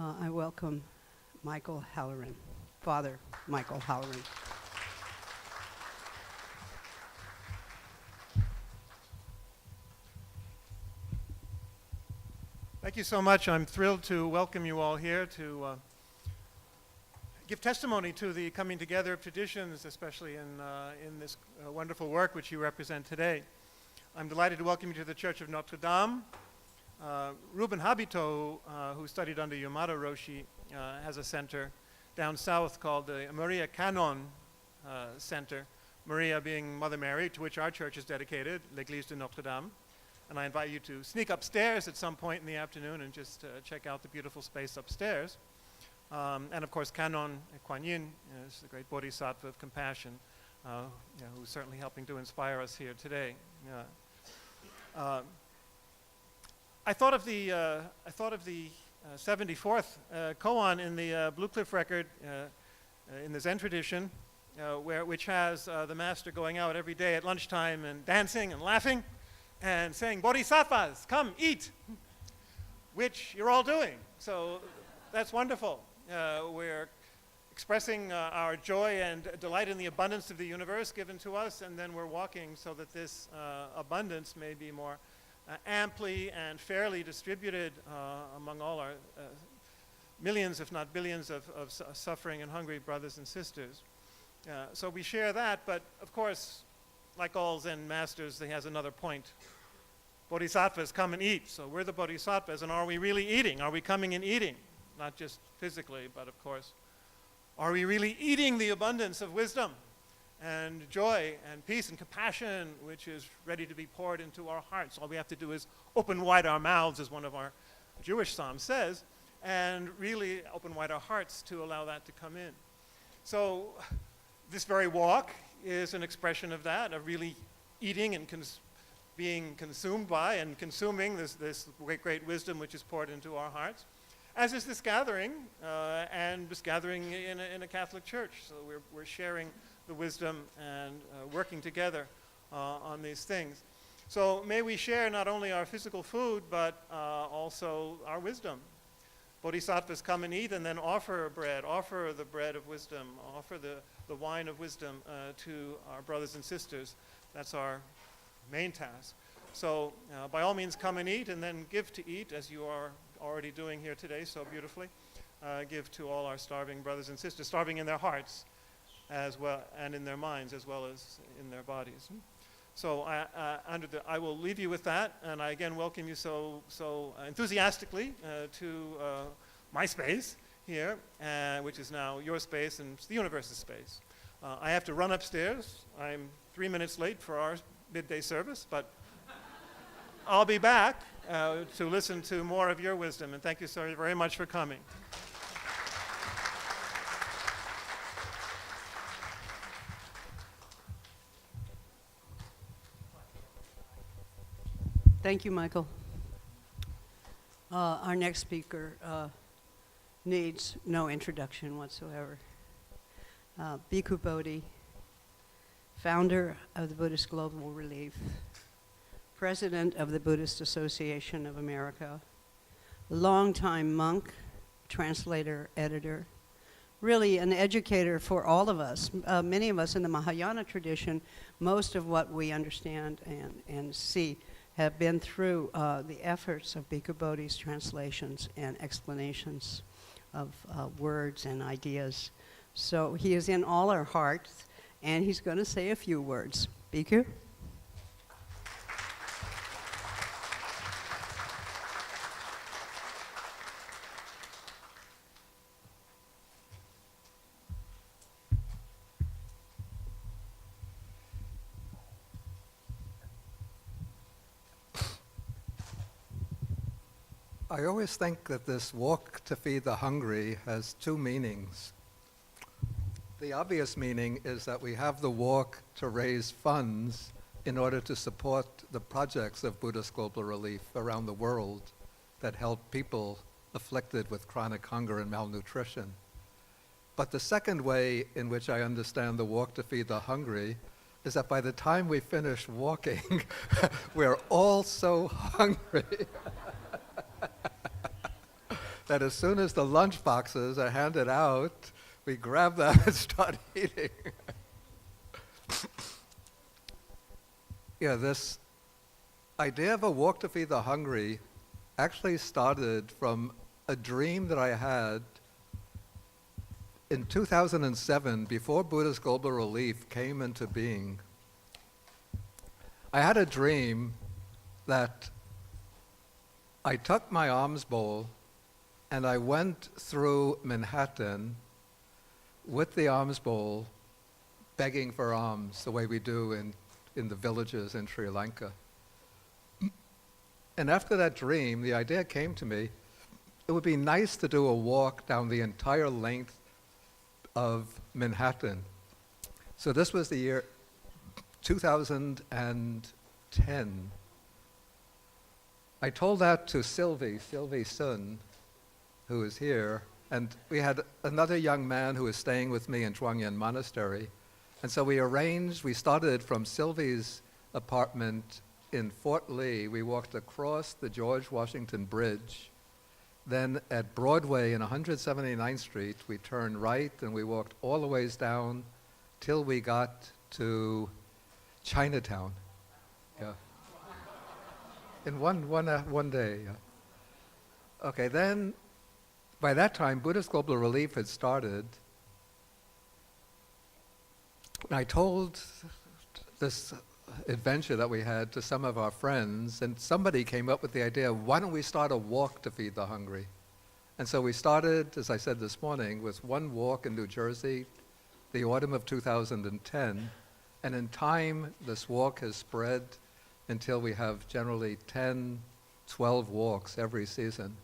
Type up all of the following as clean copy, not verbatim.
I welcome Michael Halloran, Father Michael Halloran. Thank you so much. I'm thrilled to welcome you all here to give testimony to the coming together of traditions, especially in this wonderful work which you represent today. I'm delighted to welcome you to the Church of Notre Dame. Ruben Habito, who studied under Yamada Roshi, has a center down south called the Maria Canon Center, Maria being Mother Mary, to which our church is dedicated, l'Église de Notre Dame. And I invite you to sneak upstairs at some point in the afternoon and just check out the beautiful space upstairs. And of course, Canon Kuan Yin is the great bodhisattva of compassion, who's certainly helping to inspire us here today. I thought of the 74th koan in the Blue Cliff record in the Zen tradition, which has the master going out every day at lunchtime and dancing and laughing and saying, "Bodhisattvas, come eat," which you're all doing. So that's wonderful. We're expressing our joy and delight in the abundance of the universe given to us, and then we're walking so that this abundance may be more amply and fairly distributed among all our millions, if not billions, of suffering and hungry brothers and sisters. So we share that, but of course, like all Zen masters, he has another point. Bodhisattvas come and eat. So we're the bodhisattvas, and are we really eating? Are we coming and eating? Not just physically, but of course, are we really eating the abundance of wisdom and joy and peace and compassion which is ready to be poured into our hearts? All we have to do is open wide our mouths, as one of our Jewish psalms says, and really open wide our hearts to allow that to come in. So this very walk is an expression of that, of really eating and being consumed by and consuming this great wisdom which is poured into our hearts, as is this gathering, and this gathering in a Catholic church. So we're sharing the wisdom and working together on these things. So may we share not only our physical food, but also our wisdom. Bodhisattvas come and eat and then offer bread, offer the bread of wisdom, offer the wine of wisdom to our brothers and sisters. That's our main task. So by all means come and eat, and then give to eat, as you are already doing here today so beautifully. Give to all our starving brothers and sisters, starving in their hearts as well, and in their minds as well as in their bodies. So I will leave you with that, and I again welcome you so enthusiastically to my space here, which is now your space and the universe's space. I have to run upstairs. I'm 3 minutes late for our midday service, but I'll be back to listen to more of your wisdom, and thank you so very much for coming. Thank you, Michael. Our next speaker needs no introduction whatsoever. Bhikkhu Bodhi, founder of the Buddhist Global Relief, president of the Buddhist Association of America, longtime monk, translator, editor, really an educator for all of us. Many of us in the Mahayana tradition, most of what we understand and see have been through the efforts of Bhikkhu Bodhi's translations and explanations of words and ideas. So he is in all our hearts, and he's going to say a few words. Bhikkhu? I always think that this walk to feed the hungry has two meanings. The obvious meaning is that we have the walk to raise funds in order to support the projects of Buddhist Global Relief around the world that help people afflicted with chronic hunger and malnutrition. But the second way in which I understand the walk to feed the hungry is that by the time we finish walking, we're all so hungry. that as soon as the lunch boxes are handed out, we grab them and start eating. Yeah, this idea of a walk to feed the hungry actually started from a dream that I had in 2007, before Buddhist Global Relief came into being. I had a dream that I took my alms bowl and I went through Manhattan with the alms bowl, begging for alms, the way we do in the villages in Sri Lanka. And after that dream, the idea came to me, it would be nice to do a walk down the entire length of Manhattan. So this was the year 2010. I told that to Sylvie Sun, who is here, and we had another young man who was staying with me in Zhuangyan Monastery. And so we started from Sylvie's apartment in Fort Lee. We walked across the George Washington Bridge. Then at Broadway in 179th Street, we turned right and we walked all the ways down till we got to Chinatown. Yeah. In one day, yeah. Okay, then by that time, Buddhist Global Relief had started. And I told this adventure that we had to some of our friends, and somebody came up with the idea, why don't we start a walk to feed the hungry? And so we started, as I said this morning, with one walk in New Jersey, the autumn of 2010, and in time, this walk has spread until we have generally 10, 12 walks every season.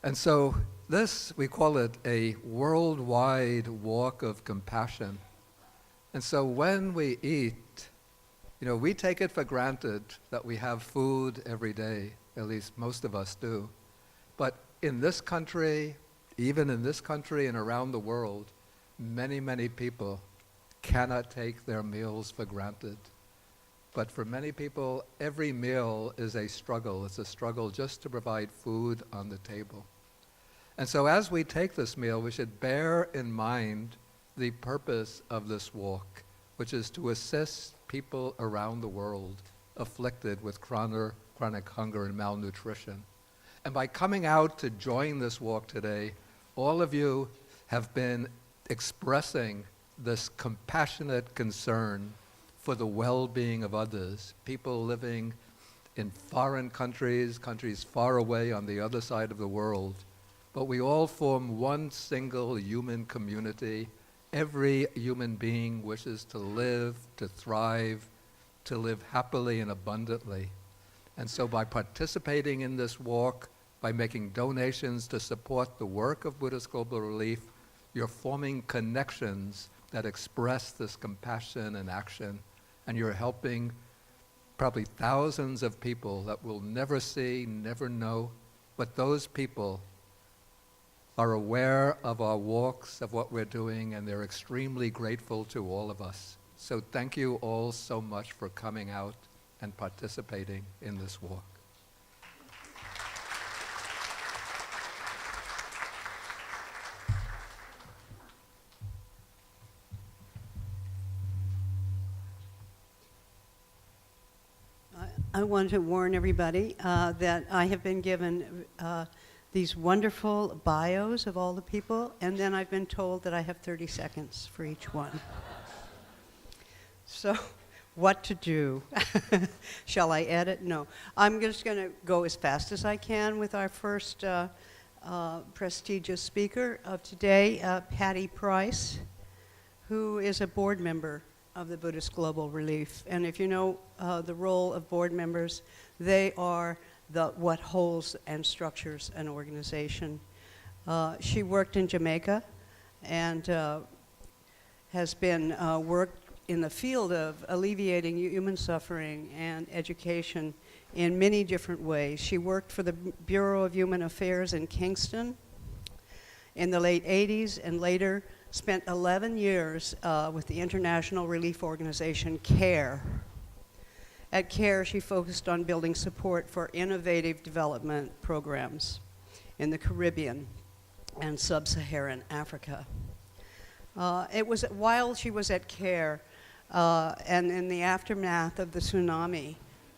And so this, we call it a worldwide walk of compassion. And so when we eat, we take it for granted that we have food every day, at least most of us do. But in this country, even in this country and around the world, many, many people cannot take their meals for granted. But for many people, every meal is a struggle. It's a struggle just to provide food on the table. And so as we take this meal, we should bear in mind the purpose of this walk, which is to assist people around the world afflicted with chronic hunger and malnutrition. And by coming out to join this walk today, all of you have been expressing this compassionate concern for the well-being of others, people living in foreign countries, countries far away on the other side of the world. But we all form one single human community. Every human being wishes to live, to thrive, to live happily and abundantly. And so by participating in this walk, by making donations to support the work of Buddhist Global Relief, you're forming connections that express this compassion and action. And you're helping probably thousands of people that we'll never see, never know, but those people are aware of our walks, of what we're doing, and they're extremely grateful to all of us. So thank you all so much for coming out and participating in this walk. I want to warn everybody that I have been given these wonderful bios of all the people, and then I've been told that I have 30 seconds for each one. So, what to do? Shall I edit? No. I'm just going to go as fast as I can with our first prestigious speaker of today, Patty Price, who is a board member of the Buddhist Global Relief. And if you know the role of board members, they are what holds and structures an organization. She worked in Jamaica and has been worked in the field of alleviating human suffering and education in many different ways. She worked for the Bureau of Human Affairs in Kingston in the late 80s and later spent 11 years with the international relief organization CARE. At CARE, she focused on building support for innovative development programs in the Caribbean and sub-Saharan Africa. It was while she was at CARE and in the aftermath of the tsunami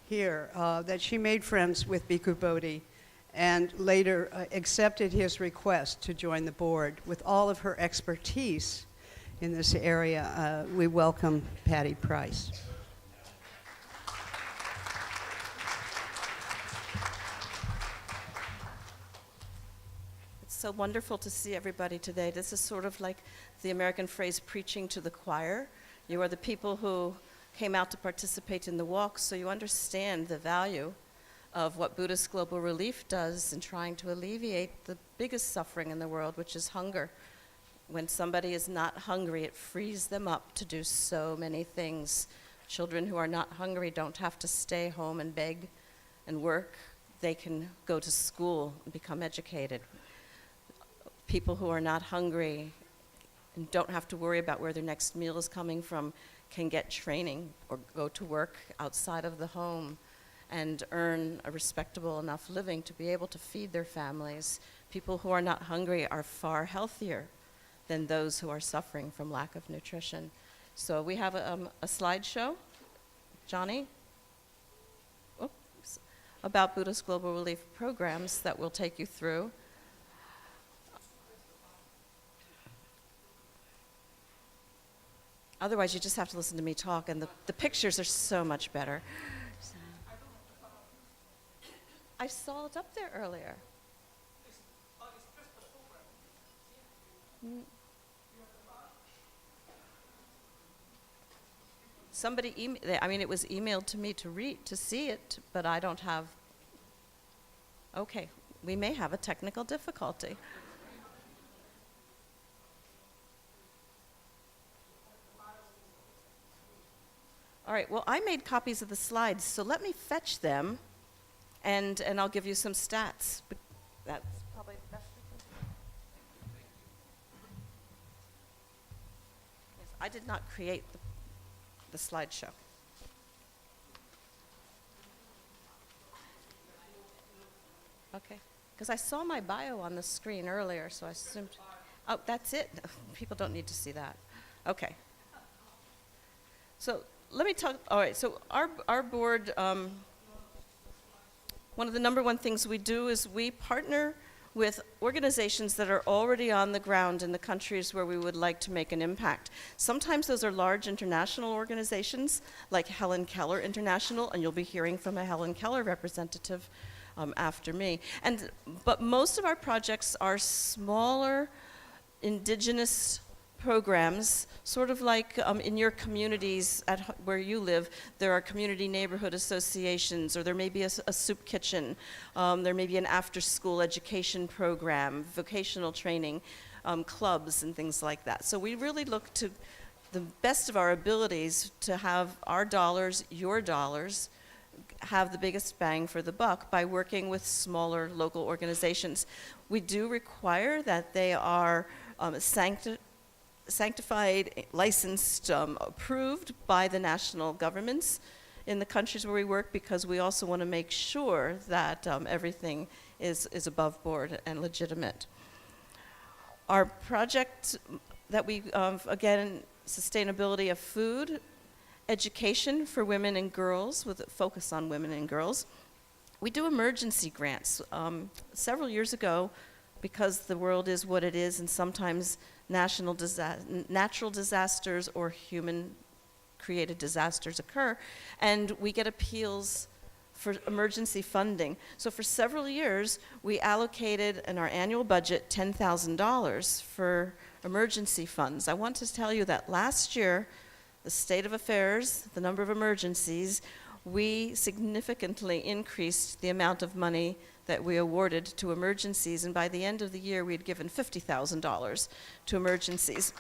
here that she made friends with Bhikkhu Bodhi and later accepted his request to join the board. With all of her expertise in this area, we welcome Patty Price. It's so wonderful to see everybody today. This is sort of like the American phrase, preaching to the choir. You are the people who came out to participate in the walk, so you understand the value of what Buddhist Global Relief does in trying to alleviate the biggest suffering in the world, which is hunger. When somebody is not hungry, it frees them up to do so many things. Children who are not hungry don't have to stay home and beg and work. They can go to school and become educated. People who are not hungry and don't have to worry about where their next meal is coming from can get training or go to work outside of the home and earn a respectable enough living to be able to feed their families. People who are not hungry are far healthier than those who are suffering from lack of nutrition. So we have a slideshow, Johnny, oops, about Buddhist Global Relief programs that we'll take you through. Otherwise, you just have to listen to me talk, and the pictures are so much better. So. I saw it up there earlier. Somebody it was emailed to me to see it, but I don't have. Okay, we may have a technical difficulty. All right, well, I made copies of the slides, so let me fetch them, and I'll give you some stats. But that's probably the best we can do. Yes, I did not create the slideshow. Okay, because I saw my bio on the screen earlier, so I assumed, oh, that's it? People don't need to see that. Okay. So let me talk, all right, so our board, one of the number one things we do is we partner with organizations that are already on the ground in the countries where we would like to make an impact. Sometimes those are large international organizations, like Helen Keller International, and you'll be hearing from a Helen Keller representative after me. But most of our projects are smaller, indigenous programs, sort of like in your communities where you live, there are community neighborhood associations, or there may be a soup kitchen, there may be an after-school education program, vocational training, clubs and things like that. So we really look to the best of our abilities to have our dollars, your dollars, have the biggest bang for the buck by working with smaller local organizations. We do require that they are sanctified, licensed, approved by the national governments in the countries where we work, because we also want to make sure that everything is above board and legitimate. Our project that we, again, sustainability of food, education for women and girls, with a focus on women and girls. We do emergency grants. Several years ago, because the world is what it is, and sometimes natural disasters or human-created disasters occur, and we get appeals for emergency funding. So for several years, we allocated in our annual budget $10,000 for emergency funds. I want to tell you that last year, the state of affairs, the number of emergencies, we significantly increased the amount of money that we awarded to emergencies, and by the end of the year, we had given $50,000 to emergencies.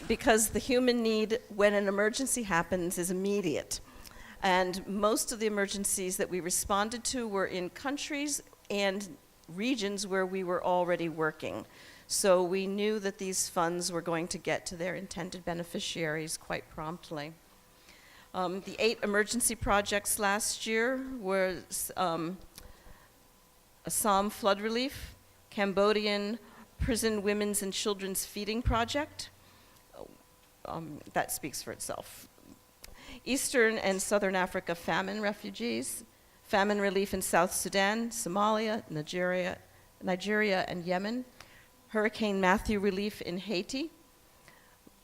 Because the human need when an emergency happens is immediate. And most of the emergencies that we responded to were in countries and regions where we were already working. So we knew that these funds were going to get to their intended beneficiaries quite promptly. The 8 emergency projects last year were Assam flood relief, Cambodian prison women's and children's feeding project. That speaks for itself. Eastern and Southern Africa famine refugees, famine relief in South Sudan, Somalia, Nigeria and Yemen, Hurricane Matthew relief in Haiti,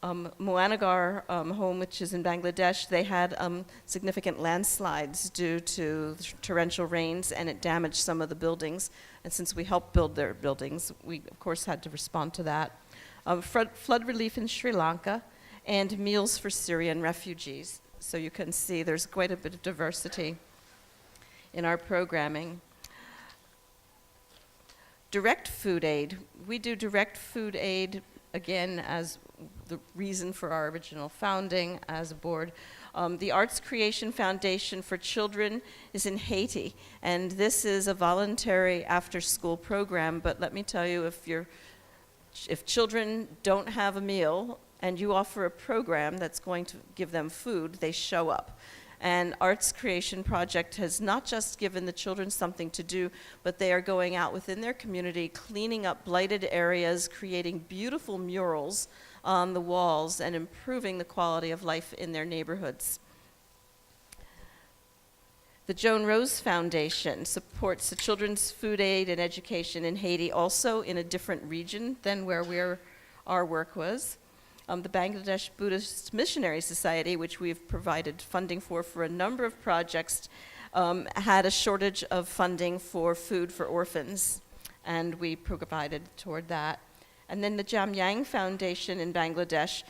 Moanagar home, which is in Bangladesh, they had significant landslides due to torrential rains, and it damaged some of the buildings. And since we helped build their buildings, we, of course, had to respond to that. Flood relief in Sri Lanka, and meals for Syrian refugees. So you can see there's quite a bit of diversity in our programming. Direct food aid. We do direct food aid, again, as the reason for our original founding as a board. The Arts Creation Foundation for Children is in Haiti, and this is a voluntary after-school program, but let me tell you, if children don't have a meal and you offer a program that's going to give them food, they show up. And Arts Creation Project has not just given the children something to do, but they are going out within their community, cleaning up blighted areas, creating beautiful murals on the walls, and improving the quality of life in their neighborhoods. The Joan Rose Foundation supports the children's food aid and education in Haiti, also in a different region than where our work was. The Bangladesh Buddhist Missionary Society, which we've provided funding for a number of projects, had a shortage of funding for food for orphans, and we provided toward that. And then the Jamyang Foundation in Bangladesh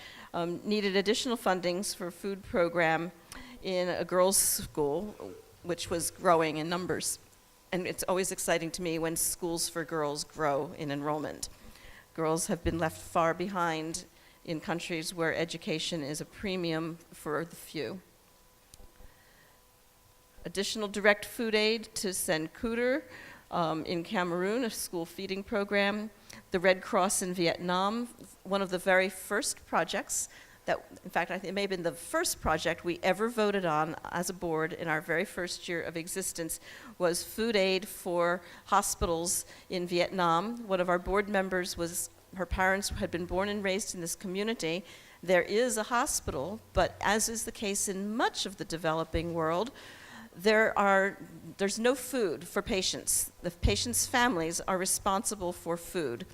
needed additional fundings for a food program in a girls' school, which was growing in numbers. And it's always exciting to me when schools for girls grow in enrollment. Girls have been left far behind in countries where education is a premium for the few. Additional direct food aid to Senkuter in Cameroon, a school feeding program. The Red Cross in Vietnam, one of the very first projects that, in fact, I think it may have been the first project we ever voted on as a board in our very first year of existence, was food aid for hospitals in Vietnam. One of our board members her parents had been born and raised in this community. There is a hospital, but as is the case in much of the developing world, there's no food for patients. The patients' families are responsible for food.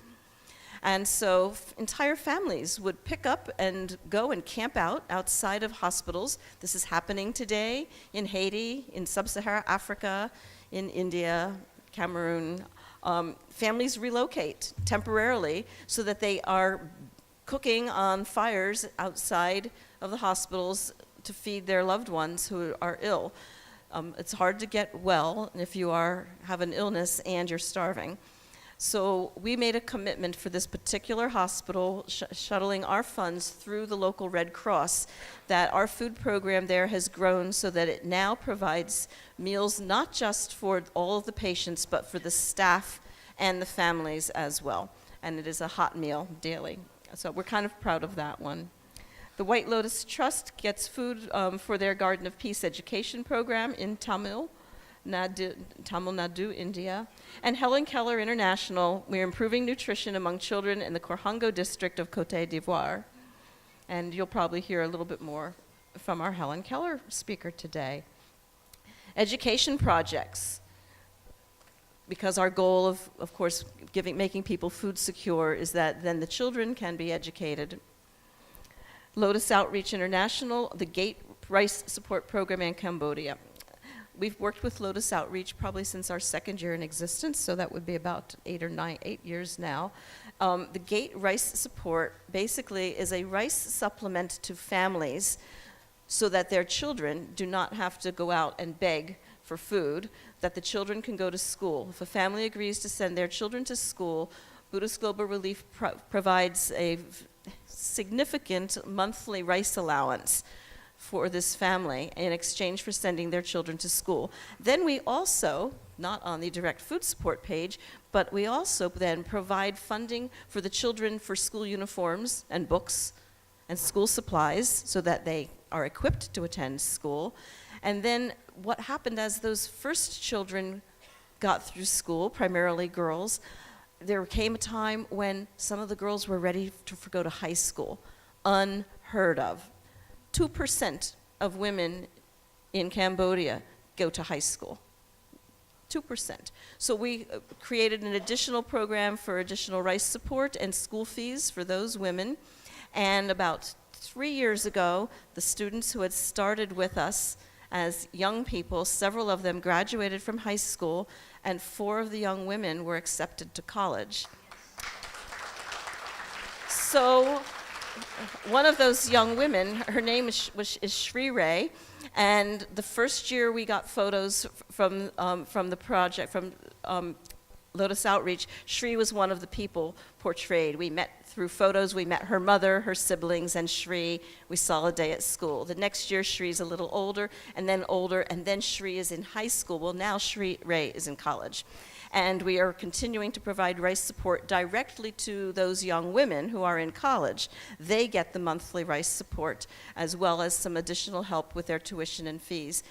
And so entire families would pick up and go and camp out outside of hospitals. This is happening today in Haiti, in sub-Saharan Africa, in India, Cameroon. Families relocate temporarily so that they are cooking on fires outside of the hospitals to feed their loved ones who are ill. It's hard to get well if you have an illness and you're starving. So we made a commitment for this particular hospital, shuttling our funds through the local Red Cross, that our food program there has grown so that it now provides meals not just for all of the patients, but for the staff and the families as well. And it is a hot meal daily. So we're kind of proud of that one. The White Lotus Trust gets food for their Garden of Peace education program in Tamil Nadu, India. And Helen Keller International, we're improving nutrition among children in the Korhango district of Côte d'Ivoire. And you'll probably hear a little bit more from our Helen Keller speaker today. Education projects, because our goal of course, making people food secure is that then the children can be educated. Lotus Outreach International, the Gate Rice Support Program in Cambodia. We've worked with Lotus Outreach probably since our second year in existence, so that would be about 8 years now. The Gate Rice Support basically is a rice supplement to families so that their children do not have to go out and beg for food, that the children can go to school. If a family agrees to send their children to school, Buddhist Global Relief provides a significant monthly rice allowance for this family in exchange for sending their children to school. Then we also, not on the direct food support page, but we also then provide funding for the children for school uniforms and books and school supplies so that they are equipped to attend school. And then what happened as those first children got through school, primarily girls, there came a time when some of the girls were ready to go to high school. Unheard of. 2% of women in Cambodia go to high school. 2%. So we created an additional program for additional rice support and school fees for those women. And about 3 years ago, the students who had started with us as young people, several of them graduated from high school, and 4 of the young women were accepted to college. So one of those young women, her name is Shri Ray, and the first year we got photos from the project, from Lotus Outreach. Shri was one of the people portrayed. We met through photos. We met her mother, her siblings, and Shri. We saw a day at school. The next year, Shri's a little older, and then Shri is in high school. Well, now Shri Ray is in college. And we are continuing to provide rice support directly to those young women who are in college. They get the monthly rice support, as well as some additional help with their tuition and fees.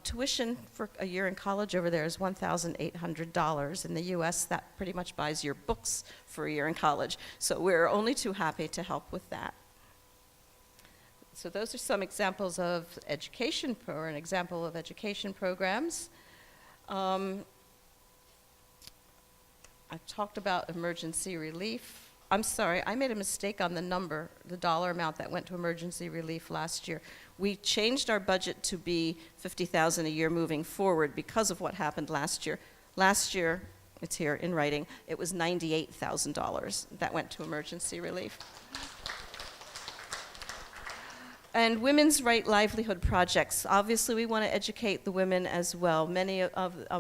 Tuition for a year in college over there is $1,800. In the US, that pretty much buys your books for a year in college. So we're only too happy to help with that. So those are some examples of education, or an example of education programs. I've talked about emergency relief. I'm sorry, I made a mistake on the number, the dollar amount that went to emergency relief last year. We changed our budget to be $50,000 a year moving forward because of what happened last year. Last year, it's here in writing, it was $98,000 that went to emergency relief. And women's right livelihood projects. Obviously, we want to educate the women as well.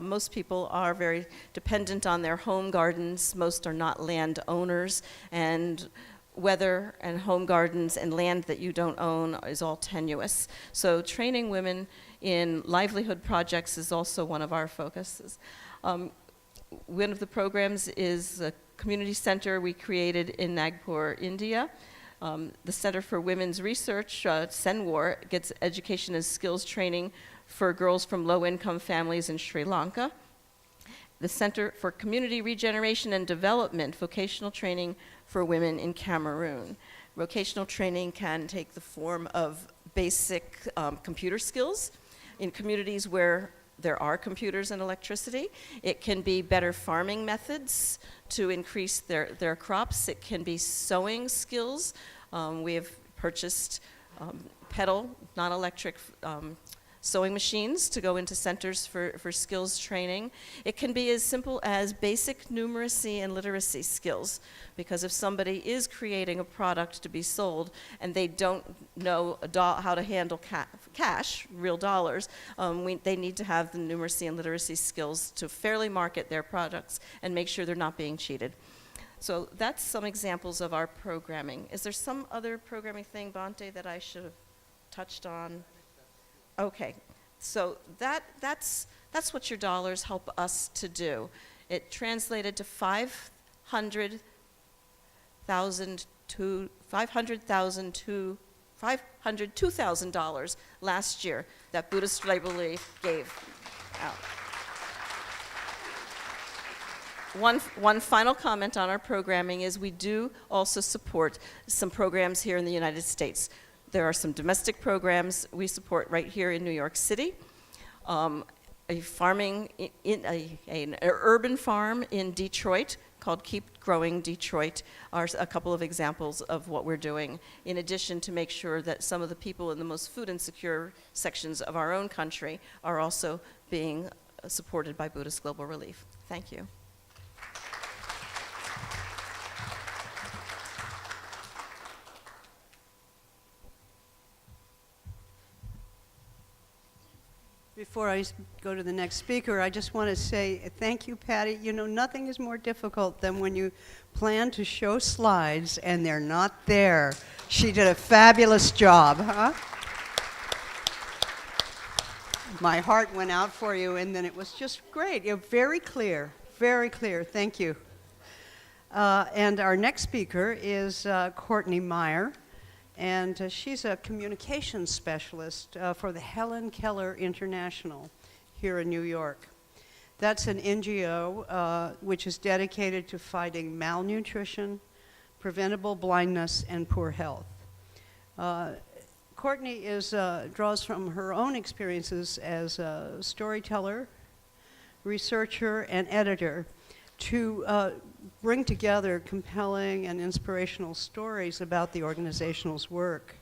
Most people are very dependent on their home gardens. Most are not landowners, and weather and home gardens and land that you don't own is all tenuous. So training women in livelihood projects is also one of our focuses. One of the programs is a community center we created in Nagpur, India. The Center for Women's Research, Senwar, gets education and skills training for girls from low-income families in Sri Lanka. The Center for Community Regeneration and Development, vocational training for women in Cameroon. Vocational training can take the form of basic computer skills in communities where there are computers and electricity. It can be better farming methods to increase their crops. It can be sewing skills. We have purchased pedal, non-electric sewing machines to go into centers for skills training. It can be as simple as basic numeracy and literacy skills, because if somebody is creating a product to be sold and they don't know how to handle cash, real dollars, they need to have the numeracy and literacy skills to fairly market their products and make sure they're not being cheated. So that's some examples of our programming. Is there some other programming thing, Bhante, that I should have touched on? Okay, so that's what your dollars help us to do. It translated to $502,000 last year that Buddhist Global Relief gave out. One final comment on our programming is we do also support some programs here in the United States. There are some domestic programs we support right here in New York City. A farming, an urban farm in Detroit called Keep Growing Detroit are a couple of examples of what we're doing, in addition to make sure that some of the people in the most food insecure sections of our own country are also being supported by Buddhist Global Relief. Thank you. Before I go to the next speaker, I just want to say thank you, Patty. You know, nothing is more difficult than when you plan to show slides and they're not there. She did a fabulous job, huh? My heart went out for you, and then it was just great. You're very clear, very clear. Thank you. And our next speaker is Courtney Meyer. and she's a communications specialist for the Helen Keller International here in New York. That's an NGO which is dedicated to fighting malnutrition, preventable blindness, and poor health. Courtney draws from her own experiences as a storyteller, researcher, and editor to bring together compelling and inspirational stories about the organization's work.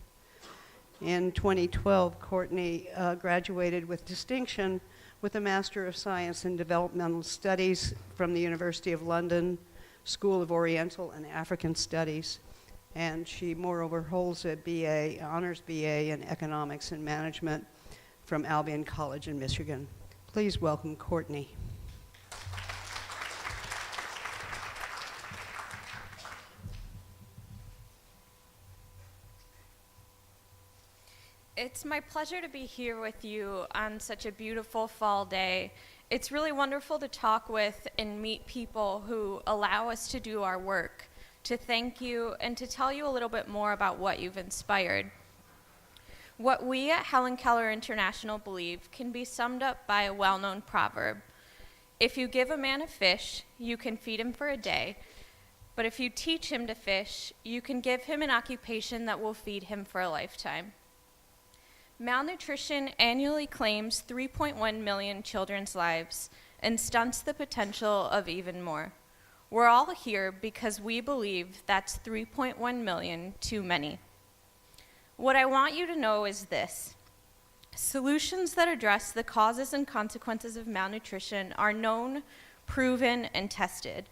In 2012, Courtney graduated with distinction with a Master of Science in Developmental Studies from the University of London School of Oriental and African Studies, and she moreover holds a BA, honors BA in Economics and Management from Albion College in Michigan. Please welcome Courtney. It's my pleasure to be here with you on such a beautiful fall day. It's really wonderful to talk with and meet people who allow us to do our work, to thank you, and to tell you a little bit more about what you've inspired. What we at Helen Keller International believe can be summed up by a well-known proverb. If you give a man a fish, you can feed him for a day, but if you teach him to fish, you can give him an occupation that will feed him for a lifetime. Malnutrition annually claims 3.1 million children's lives and stunts the potential of even more. We're all here because we believe that's 3.1 million too many. What I want you to know is this: solutions that address the causes and consequences of malnutrition are known, proven, and tested.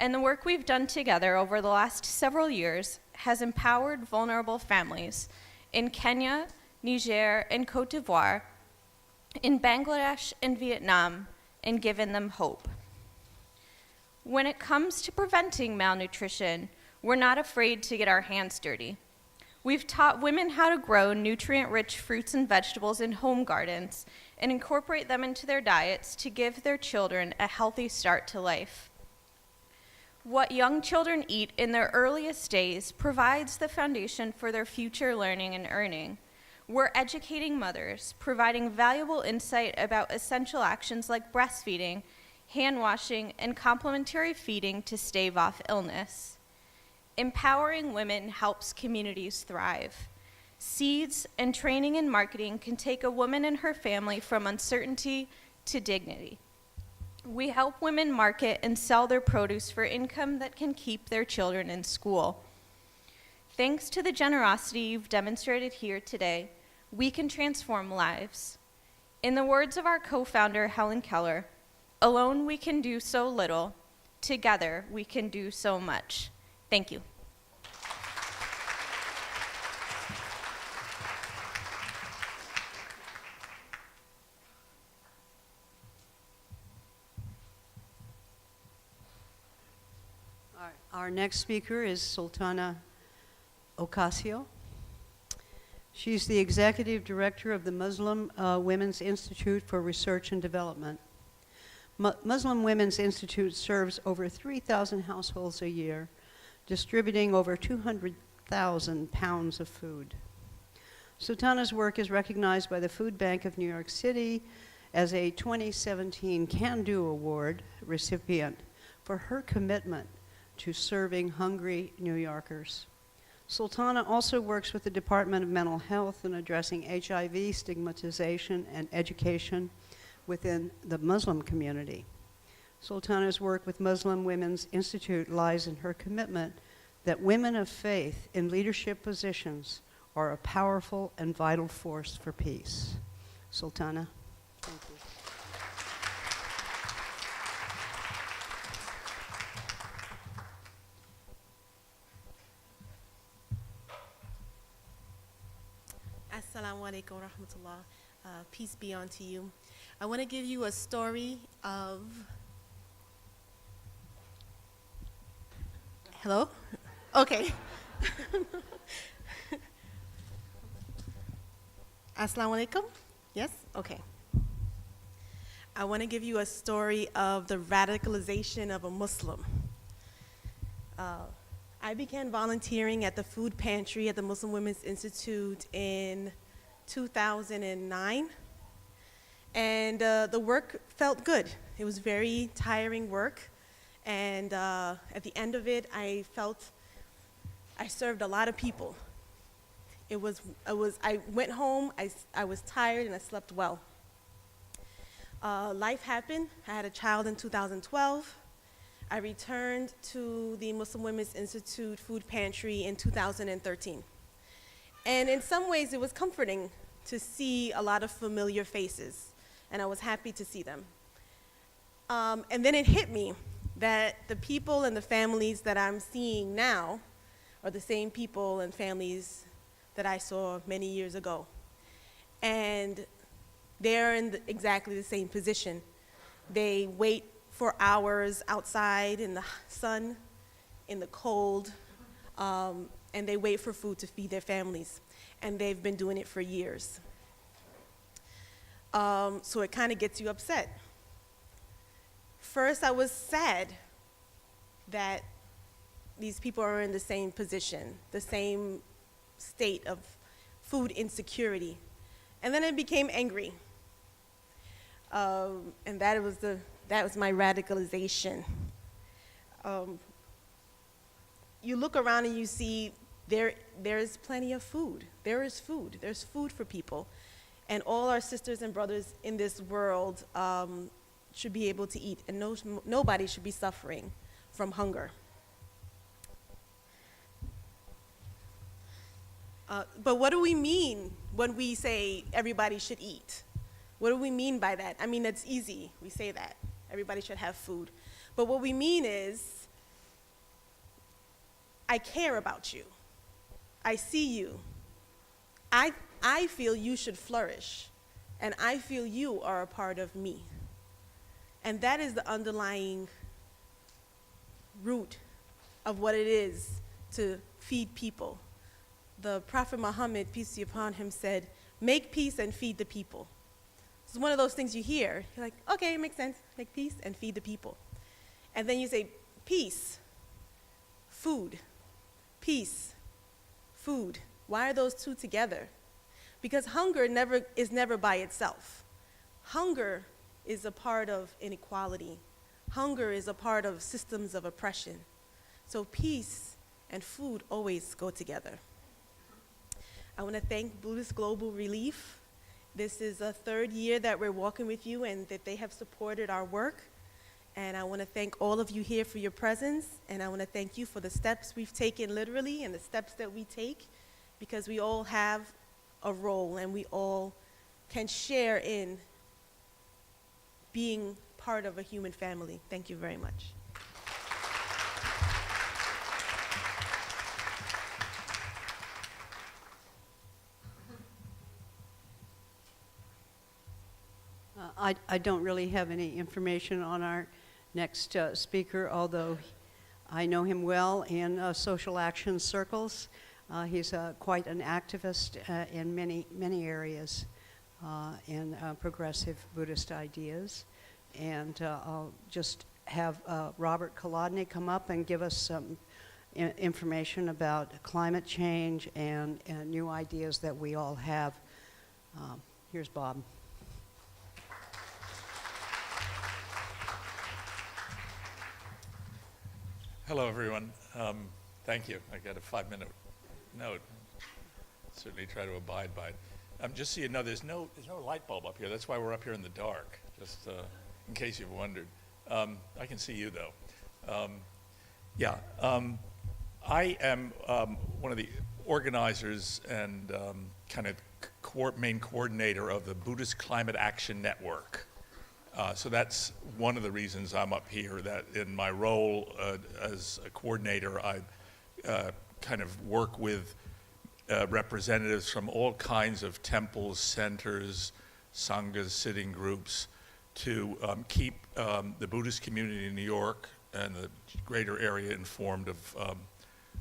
And the work we've done together over the last several years has empowered vulnerable families in Kenya, Niger, and Cote d'Ivoire, in Bangladesh and Vietnam, and given them hope. When it comes to preventing malnutrition, we're not afraid to get our hands dirty. We've taught women how to grow nutrient-rich fruits and vegetables in home gardens and incorporate them into their diets to give their children a healthy start to life. What young children eat in their earliest days provides the foundation for their future learning and earning. We're educating mothers, providing valuable insight about essential actions like breastfeeding, hand washing, and complementary feeding to stave off illness. Empowering women helps communities thrive. Seeds and training in marketing can take a woman and her family from uncertainty to dignity. We help women market and sell their produce for income that can keep their children in school. Thanks to the generosity you've demonstrated here today, we can transform lives. In the words of our co-founder, Helen Keller, alone we can do so little, together we can do so much. Thank you. Our next speaker is Sultana Ocasio. She's the executive director of the Muslim Women's Institute for Research and Development. Muslim Women's Institute serves over 3,000 households a year, distributing over 200,000 pounds of food. Sultana's work is recognized by the Food Bank of New York City as a 2017 Can Do Award recipient for her commitment to serving hungry New Yorkers. Sultana also works with the Department of Mental Health in addressing HIV stigmatization and education within the Muslim community. Sultana's work with Muslim Women's Institute lies in her commitment that women of faith in leadership positions are a powerful and vital force for peace. Sultana, thank you. Assalamu alaikum wa rahmatullah. Peace be unto you. I want to give you a story of... Hello? Okay. Assalamu alaikum? Yes? Okay. I want to give you a story of the radicalization of a Muslim. I began volunteering at the food pantry at the Muslim Women's Institute in 2009. And the work felt good. It was very tiring work. And at the end of it, I felt I served a lot of people. I went home, I was tired, and I slept well. Life happened. I had a child in 2012. I returned to the Muslim Women's Institute food pantry in 2013. And in some ways, it was comforting to see a lot of familiar faces, and I was happy to see them. And then it hit me that the people and the families that I'm seeing now are the same people and families that I saw many years ago. And they're in exactly the same position. They wait for hours outside in the sun, in the cold, and they wait for food to feed their families. And they've been doing it for years. So it kind of gets you upset. First, I was sad that these people are in the same position, the same state of food insecurity. And then I became angry. And that was my radicalization. You look around and you see there's plenty of food. There is food. There's food for people. And all our sisters and brothers in this world should be able to eat, and nobody should be suffering from hunger. But what do we mean when we say everybody should eat? What do we mean by that? I mean, that's easy. We say that. Everybody should have food. But what we mean is, I care about you. I see you. I feel you should flourish, and I feel you are a part of me. And that is the underlying root of what it is to feed people. The Prophet Muhammad, peace be upon him, said, make peace and feed the people. It's one of those things you hear. You're like, okay, it makes sense. Make peace and feed the people. And then you say, peace, food, peace, food. Why are those two together? Because hunger is never by itself. Hunger is a part of inequality. Hunger is a part of systems of oppression. So peace and food always go together. I want to thank Buddhist Global Relief. This is the third year that we're walking with you and that they have supported our work. And I want to thank all of you here for your presence. And I want to thank you for the steps we've taken literally and the steps that we take, because we all have a role and we all can share in being part of a human family. Thank you very much. I don't really have any information on our next speaker, although I know him well in social action circles. He's quite an activist in many areas in progressive Buddhist ideas. And I'll just have Robert Kolodny come up and give us some information about climate change and new ideas that we all have. Here's Bob. Hello, everyone. Thank you. I got a 5-minute note. Certainly try to abide by it. Just so you know, there's no light bulb up here. That's why we're up here in the dark, just in case you've wondered. I can see you, though. I am one of the organizers and kind of main coordinator of the Buddhist Climate Action Network. So that's one of the reasons I'm up here, that in my role as a coordinator, I kind of work with representatives from all kinds of temples, centers, sanghas, sitting groups to keep the Buddhist community in New York and the greater area informed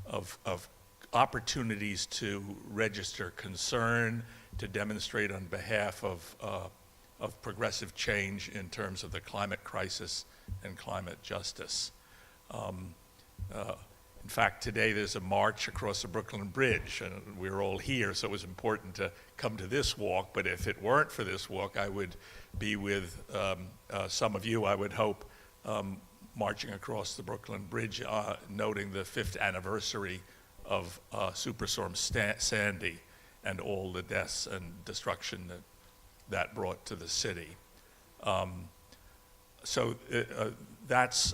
of opportunities to register concern, to demonstrate on behalf of progressive change in terms of the climate crisis and climate justice. In fact, today there's a march across the Brooklyn Bridge, and we're all here, so it was important to come to this walk. But if it weren't for this walk, I would be with some of you, I would hope, marching across the Brooklyn Bridge, noting the 5th anniversary of Superstorm Sandy and all the deaths and destruction that brought to the city. So that's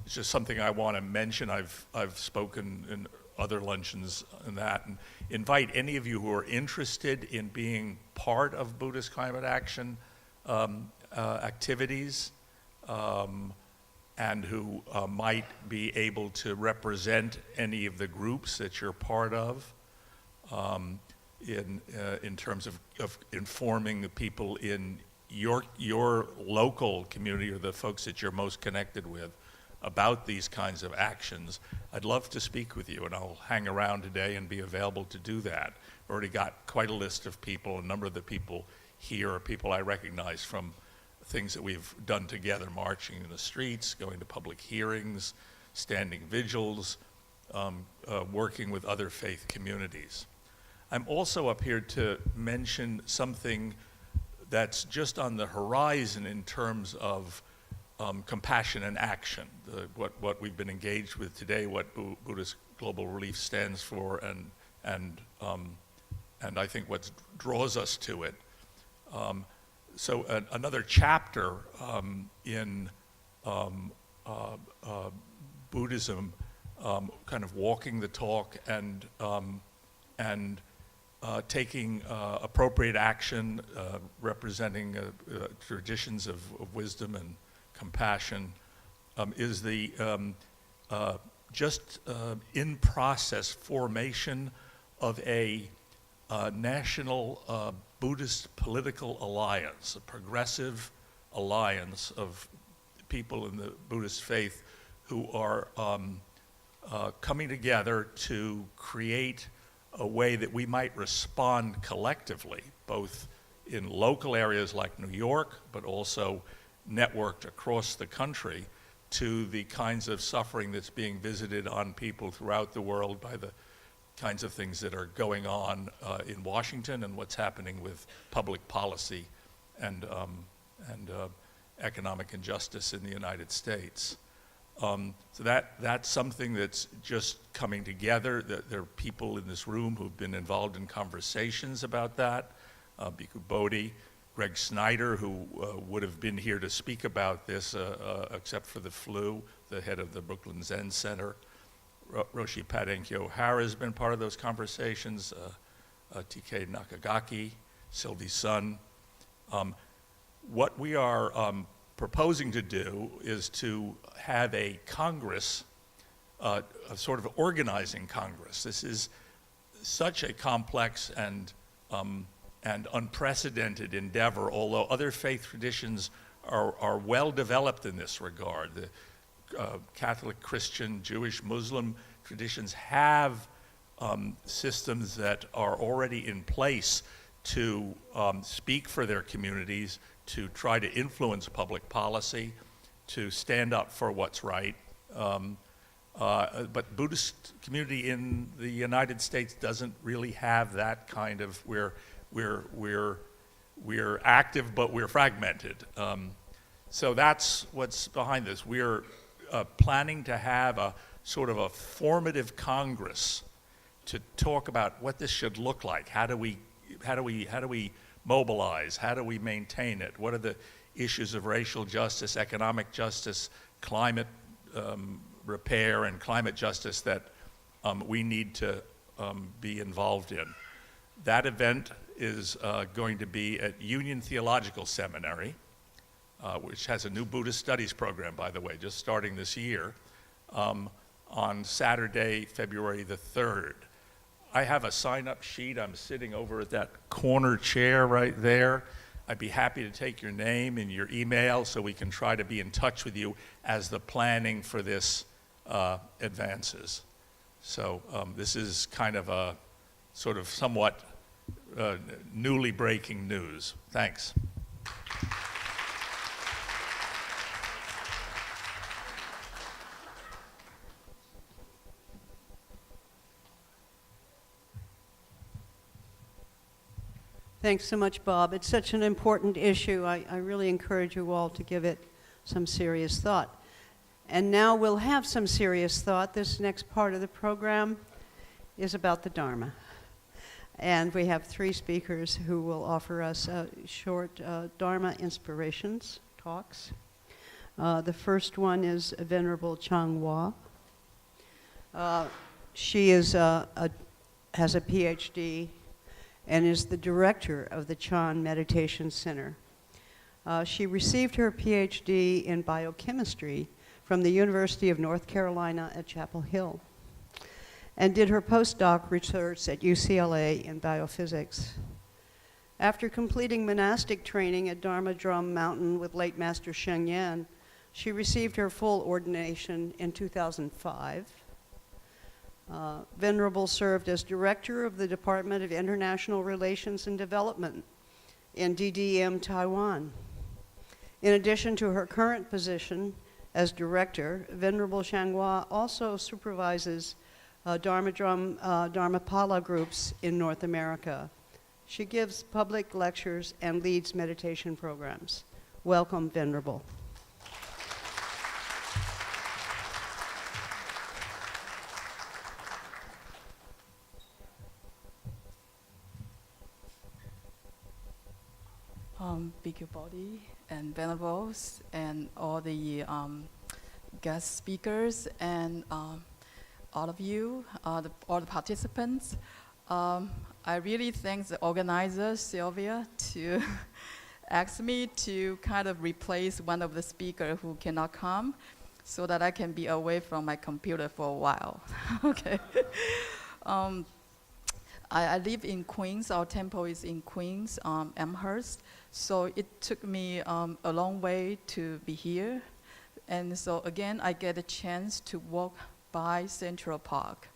just something I want to mention. I've spoken in other luncheons and that, and invite any of you who are interested in being part of Buddhist climate action activities, and who might be able to represent any of the groups that you're part of, in terms of informing the people in your local community or the folks that you're most connected with about these kinds of actions. I'd love to speak with you, and I'll hang around today and be available to do that. I've already got quite a list of people. A number of the people here are people I recognize from things that we've done together, marching in the streets, going to public hearings, standing vigils, working with other faith communities. I'm also up here to mention something that's just on the horizon in terms of compassion and action. What we've been engaged with today, what Buddhist Global Relief stands for, and I think what draws us to it. So another chapter in Buddhism, kind of walking the talk and taking appropriate action, representing traditions of wisdom and compassion, is the just in process formation of a national Buddhist political alliance, a progressive alliance of people in the Buddhist faith who are coming together to create a way that we might respond collectively, both in local areas like New York, but also networked across the country, to the kinds of suffering that's being visited on people throughout the world by the kinds of things that are going on in Washington and what's happening with public policy and economic injustice in the United States. So that's something that's just coming together. There are people in this room who've been involved in conversations about that. Bhikkhu Bodhi, Greg Snyder, who would have been here to speak about this except for the flu, the head of the Brooklyn Zen Center. Roshi Padenkyo Hara has been part of those conversations, TK Nakagaki, Sylvie Sun. What we are proposing to do is to have a Congress, a sort of organizing Congress. This is such a complex and unprecedented endeavor, although other faith traditions are well developed in this regard. The Catholic, Christian, Jewish, Muslim traditions have systems that are already in place to speak for their communities, to try to influence public policy, to stand up for what's right. But Buddhist community in the United States doesn't really have that kind of, we're active, but we're fragmented. So that's what's behind this. We're planning to have a sort of a formative Congress to talk about what this should look like. How do we mobilize? How do we maintain it? What are the issues of racial justice, economic justice, climate repair, and climate justice that we need to be involved in? That event is going to be at Union Theological Seminary, which has a new Buddhist studies program, by the way, just starting this year, on Saturday, February the 3rd. I have a sign-up sheet. I'm sitting over at that corner chair right there. I'd be happy to take your name and your email so we can try to be in touch with you as the planning for this advances. So this is kind of a sort of somewhat newly breaking news. Thanks. Thanks so much, Bob. It's such an important issue. I really encourage you all to give it some serious thought. And now we'll have some serious thought. This next part of the program is about the Dharma. And we have 3 speakers who will offer us short Dharma inspirations, talks. The first one is Venerable Chang Hua. She is has a PhD and is the director of the Chan Meditation Center. She received her PhD in biochemistry from the University of North Carolina at Chapel Hill and did her postdoc research at UCLA in biophysics. After completing monastic training at Dharma Drum Mountain with late Master Sheng Yen, she received her full ordination in 2005. Venerable served as director of the Department of International Relations and Development in DDM, Taiwan. In addition to her current position as director, Venerable Changhua also supervises Dharmapala groups in North America. She gives public lectures and leads meditation programs. Welcome, Venerable. Bhikkhu Bodhi and Venerables and all the guest speakers and all of you, all the participants. I really thank the organizer, Sylvia, to ask me to kind of replace one of the speakers who cannot come so that I can be away from my computer for a while. Okay. I live in Queens. Our temple is in Queens, Amherst. So it took me a long way to be here. And so again, I get a chance to walk by Central Park.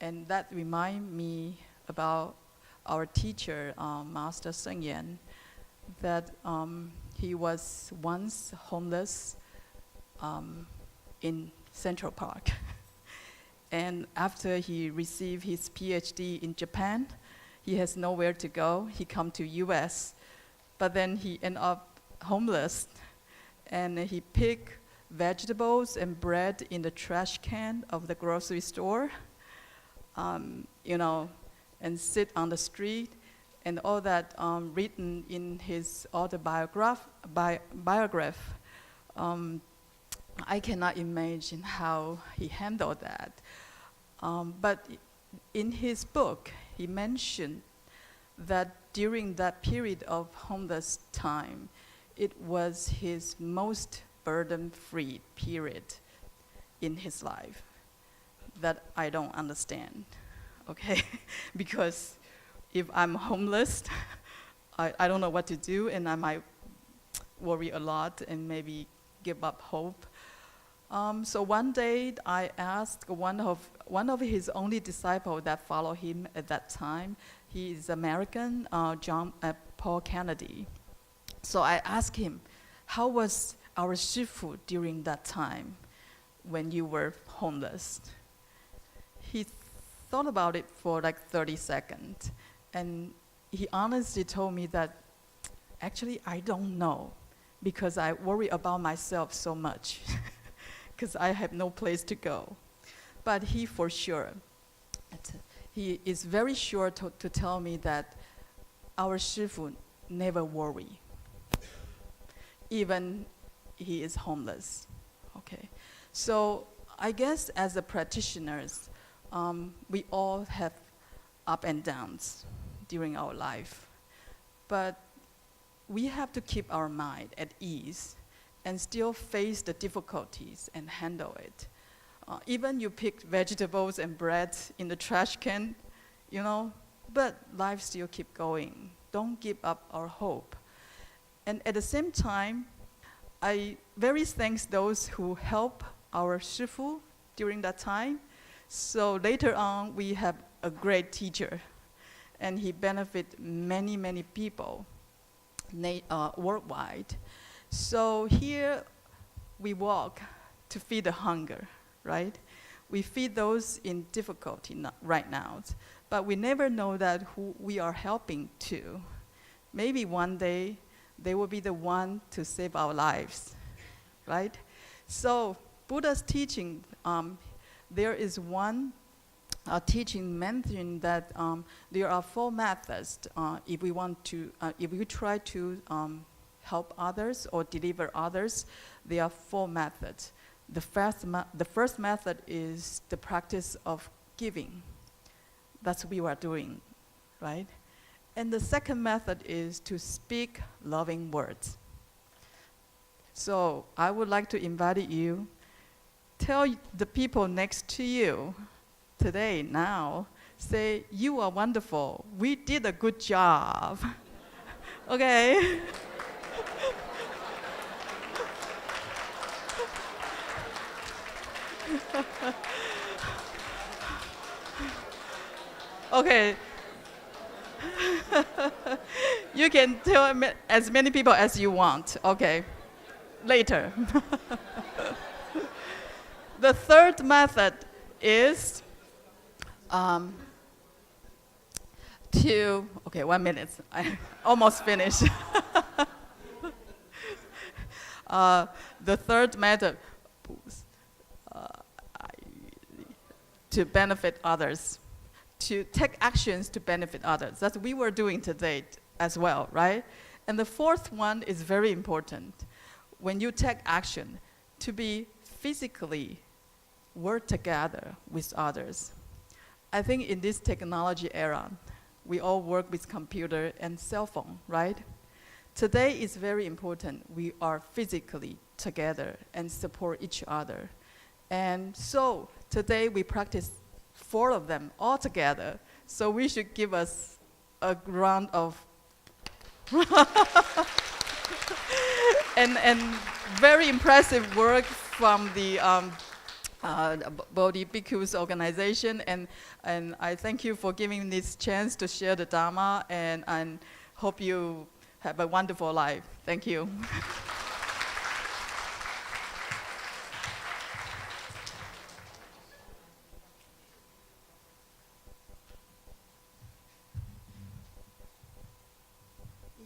And that reminds me about our teacher, Master Sheng Yen, that he was once homeless in Central Park. And after he received his PhD in Japan, he has nowhere to go. He come to US, but then he ended up homeless. And he picked vegetables and bread in the trash can of the grocery store, you know, and sit on the street, and all that written in his biograph. I cannot imagine how he handled that. But in his book, he mentioned that during that period of homeless time, it was his most burden-free period in his life that I don't understand, okay? Because if I'm homeless, I don't know what to do, and I might worry a lot and maybe give up hope. So one day I asked one of his only disciples that followed him at that time. He is American, Paul Kennedy. So I asked him, how was our Shifu during that time when you were homeless? He thought about it for like 30 seconds. And he honestly told me that, actually, I don't know, because I worry about myself so much, because I have no place to go. But he for sure, he is very sure to tell me that our Shifu never worry, even he is homeless, okay? So I guess as a practitioners, we all have up and downs during our life. But we have to keep our mind at ease and still face the difficulties and handle it. Even you pick vegetables and bread in the trash can, you know, but life still keep going. Don't give up our hope. And at the same time, I very thanks those who help our Shifu during that time. So later on, we have a great teacher, and he benefit many, many people worldwide. So here we walk to feed the hunger, right? We feed those in difficulty right now, but we never know that who we are helping to. maybe one day they will be the one to save our lives, right? So Buddha's teaching, there is one teaching mentioning that there are 4 methods if we try to help others or deliver others. There are 4 methods. The first method is the practice of giving. That's what we are doing, right? And the second method is to speak loving words. So I would like to invite you, tell the people next to you today, now, say, you are wonderful. We did a good job. Okay? Okay. You can tell as many people as you want. Okay. Later. The third method is okay, 1 minute. I almost finished. The third method, to benefit others, to take actions to benefit others. That's what we were doing today as well, right? And the fourth one is very important. When you take action, to be physically work together with others. I think in this technology era, we all work with computer and cell phone, right? Today is very important. We are physically together and support each other. And so today we practice 4 of them all together. So we should give us a round of and very impressive work from the Bodhi Bhikkhus organization, and I thank you for giving me this chance to share the Dhamma, and hope you have a wonderful life. Thank you.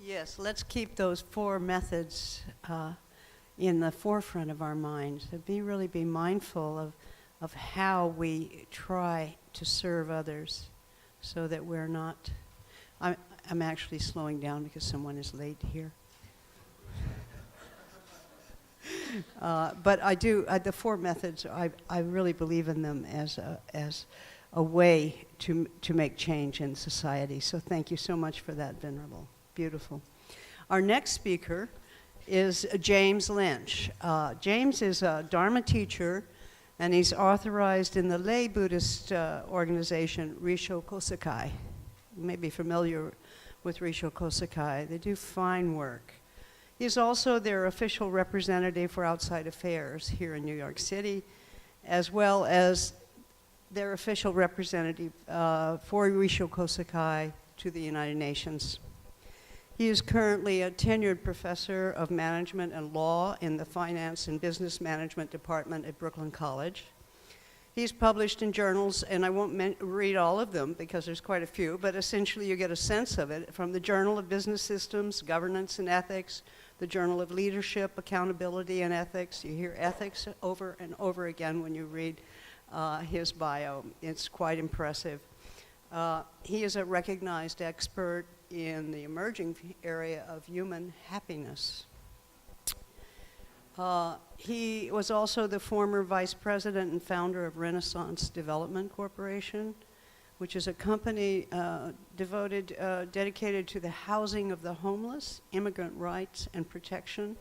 Yes, let's keep those 4 methods in the forefront of our minds. So really be mindful of how we try to serve others, so that we're not. I'm actually slowing down because someone is late here. But I do the 4 methods. I really believe in them as a way to make change in society. So thank you so much for that, Venerable. Beautiful. Our next speaker is James Lynch. James is a Dharma teacher, and he's authorized in the lay Buddhist organization Risho Kosakai. You may be familiar with Risho Kosakai. They do fine work. He's also their official representative for outside affairs here in New York City, as well as their official representative for Risho Kosakai to the United Nations. He is currently a tenured professor of management and law in the Finance and Business Management Department at Brooklyn College. He's published in journals, and I won't read all of them because there's quite a few, but essentially you get a sense of it from the Journal of Business Systems, Governance and Ethics, the Journal of Leadership, Accountability and Ethics. You hear ethics over and over again when you read his bio. It's quite impressive. He is a recognized expert in the emerging area of human happiness. He was also the former vice president and founder of Renaissance Development Corporation, which is a company dedicated to the housing of the homeless, immigrant rights and protection,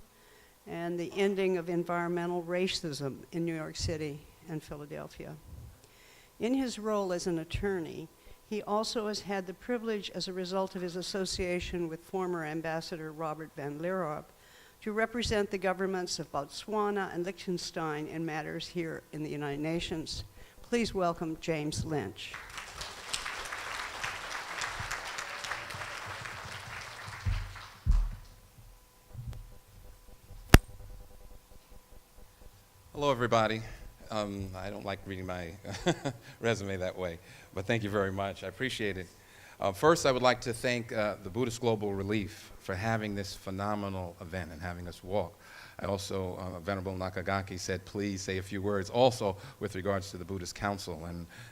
and the ending of environmental racism in New York City and Philadelphia. In his role as an attorney, he also has had the privilege, as a result of his association with former Ambassador Robert van Leeuwenhoek, to represent the governments of Botswana and Liechtenstein in matters here in the United Nations. Please welcome James Lynch. Hello, everybody. I don't like reading my resume that way, but thank you very much. I appreciate it. First, I would like to thank the Buddhist Global Relief for having this phenomenal event and having us walk. I also, Venerable Nakagaki said, please say a few words also with regards to the Buddhist Council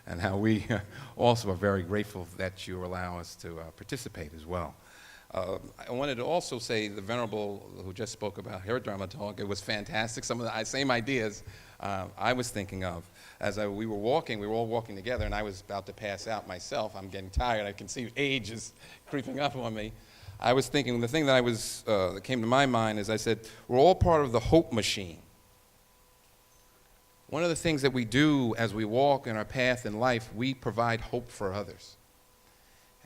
and how we also are very grateful that you allow us to participate as well. I wanted to also say the Venerable who just spoke about her Dharma talk, it was fantastic. Some of the same ideas I was thinking of. As we were all walking together, and I was about to pass out myself. I'm getting tired. I can see age is creeping up on me. I was thinking, the thing that that came to my mind is I said, we're all part of the hope machine. One of the things that we do as we walk in our path in life, we provide hope for others.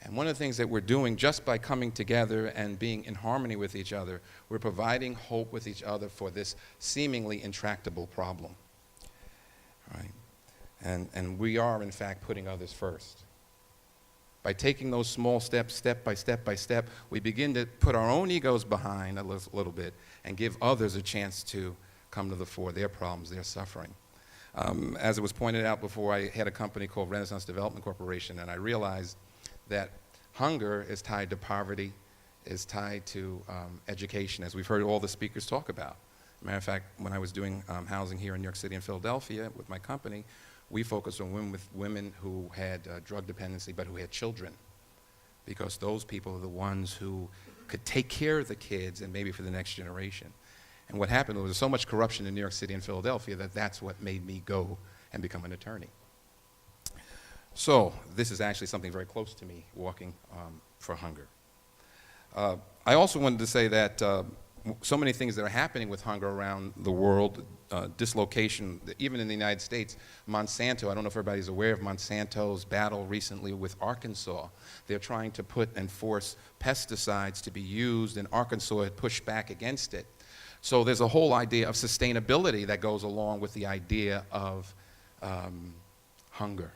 And one of the things that we're doing just by coming together and being in harmony with each other, we're providing hope with each other for this seemingly intractable problem. Right? And we are, in fact, putting others first. By taking those small steps, step by step, we begin to put our own egos behind a little bit and give others a chance to come to the fore, their problems, their suffering. As it was pointed out before, I had a company called Renaissance Development Corporation, and I realized that hunger is tied to poverty, is tied to education, as we've heard all the speakers talk about. Matter of fact, when I was doing housing here in New York City and Philadelphia with my company, we focused on women who had drug dependency but who had children, because those people are the ones who could take care of the kids and maybe for the next generation. And what happened was so much corruption in New York City and Philadelphia that's what made me go and become an attorney. So this is actually something very close to me, walking for hunger. I also wanted to say that so many things that are happening with hunger around the world, dislocation, even in the United States. Monsanto, I don't know if everybody's aware of Monsanto's battle recently with Arkansas. They're trying to put and force pesticides to be used, and Arkansas had pushed back against it. So there's a whole idea of sustainability that goes along with the idea of hunger.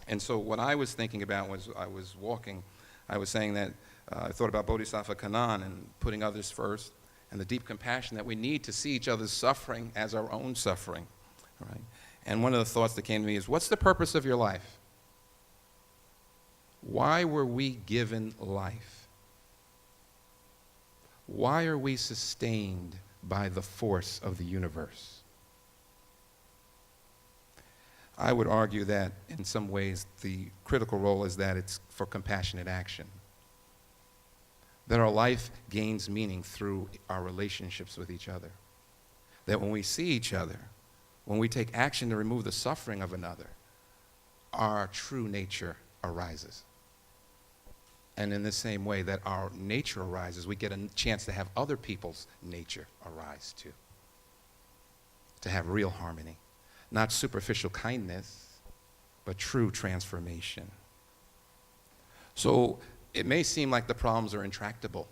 And so what I was thinking about was I was walking, I was saying that I thought about Bodhisattva Kanan and putting others first, and the deep compassion that we need to see each other's suffering as our own suffering. Right? And one of the thoughts that came to me is, what's the purpose of your life? Why were we given life? Why are we sustained by the force of the universe? I would argue that in some ways the critical role is that it's for compassionate action. That our life gains meaning through our relationships with each other. That when we see each other, when we take action to remove the suffering of another, our true nature arises. And in the same way that our nature arises, we get a chance to have other people's nature arise too. To have real harmony. Not superficial kindness, but true transformation. So it may seem like the problems are intractable.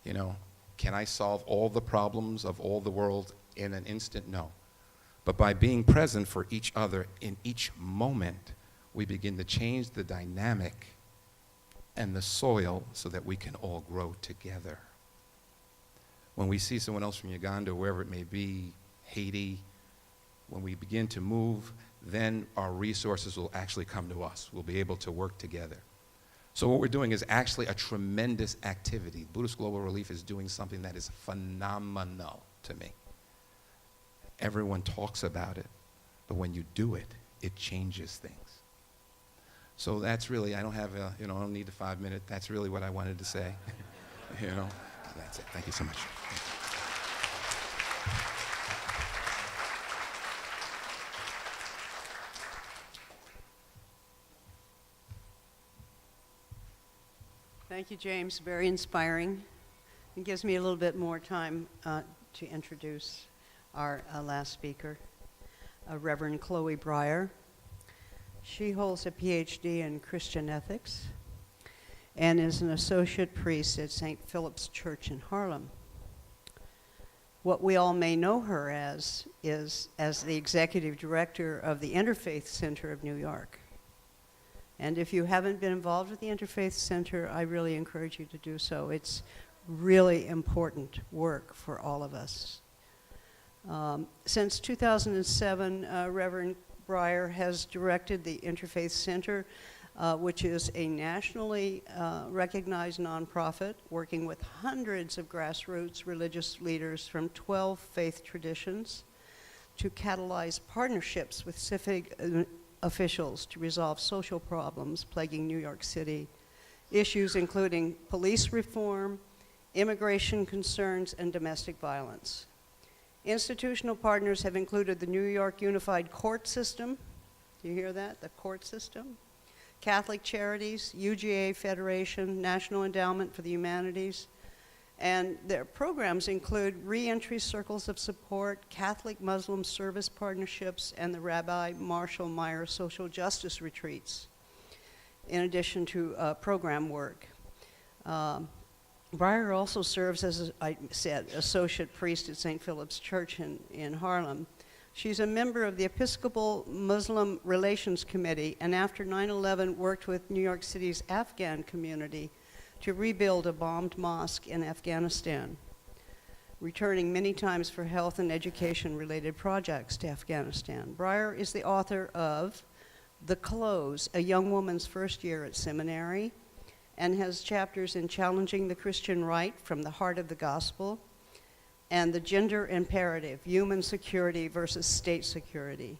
You know, can I solve all the problems of all the world in an instant? No. But by being present for each other in each moment, we begin to change the dynamic and the soil so that we can all grow together. When we see someone else from Uganda, wherever it may be, Haiti, when we begin to move, then our resources will actually come to us. We'll be able to work together. So what we're doing is actually a tremendous activity. Buddhist Global Relief is doing something that is phenomenal to me. Everyone talks about it, but when you do it, it changes things. So that's really, I don't have a, I don't need the 5 minutes. That's really what I wanted to say. That's it. Thank you so much. Thank you, James. Very inspiring. It gives me a little bit more time to introduce our last speaker, Reverend Chloe Breyer. She holds a PhD in Christian ethics and is an associate priest at St. Philip's Church in Harlem. What we all may know her as is as the executive director of the Interfaith Center of New York. And if you haven't been involved with the Interfaith Center, I really encourage you to do so. It's really important work for all of us. Since 2007, Reverend Breyer has directed the Interfaith Center which is a nationally recognized nonprofit working with hundreds of grassroots religious leaders from 12 faith traditions to catalyze partnerships with civic officials to resolve social problems plaguing New York City, issues including police reform, immigration concerns, and domestic violence. Institutional partners have included the New York Unified Court System. Do you hear that? The court system. Catholic Charities, UGA Federation, National Endowment for the Humanities, and their programs include reentry circles of support, Catholic Muslim service partnerships, and the Rabbi Marshall Meyer social justice retreats, in addition to program work. Breyer also serves as, I said, associate priest at St. Philip's Church in Harlem. She's a member of the Episcopal Muslim Relations Committee, and after 9/11 worked with New York City's Afghan community to rebuild a bombed mosque in Afghanistan, returning many times for health and education-related projects to Afghanistan. Breyer is the author of The Close, A Young Woman's First Year at Seminary, and has chapters in Challenging the Christian Right from the Heart of the Gospel, and The Gender Imperative, Human Security versus State Security.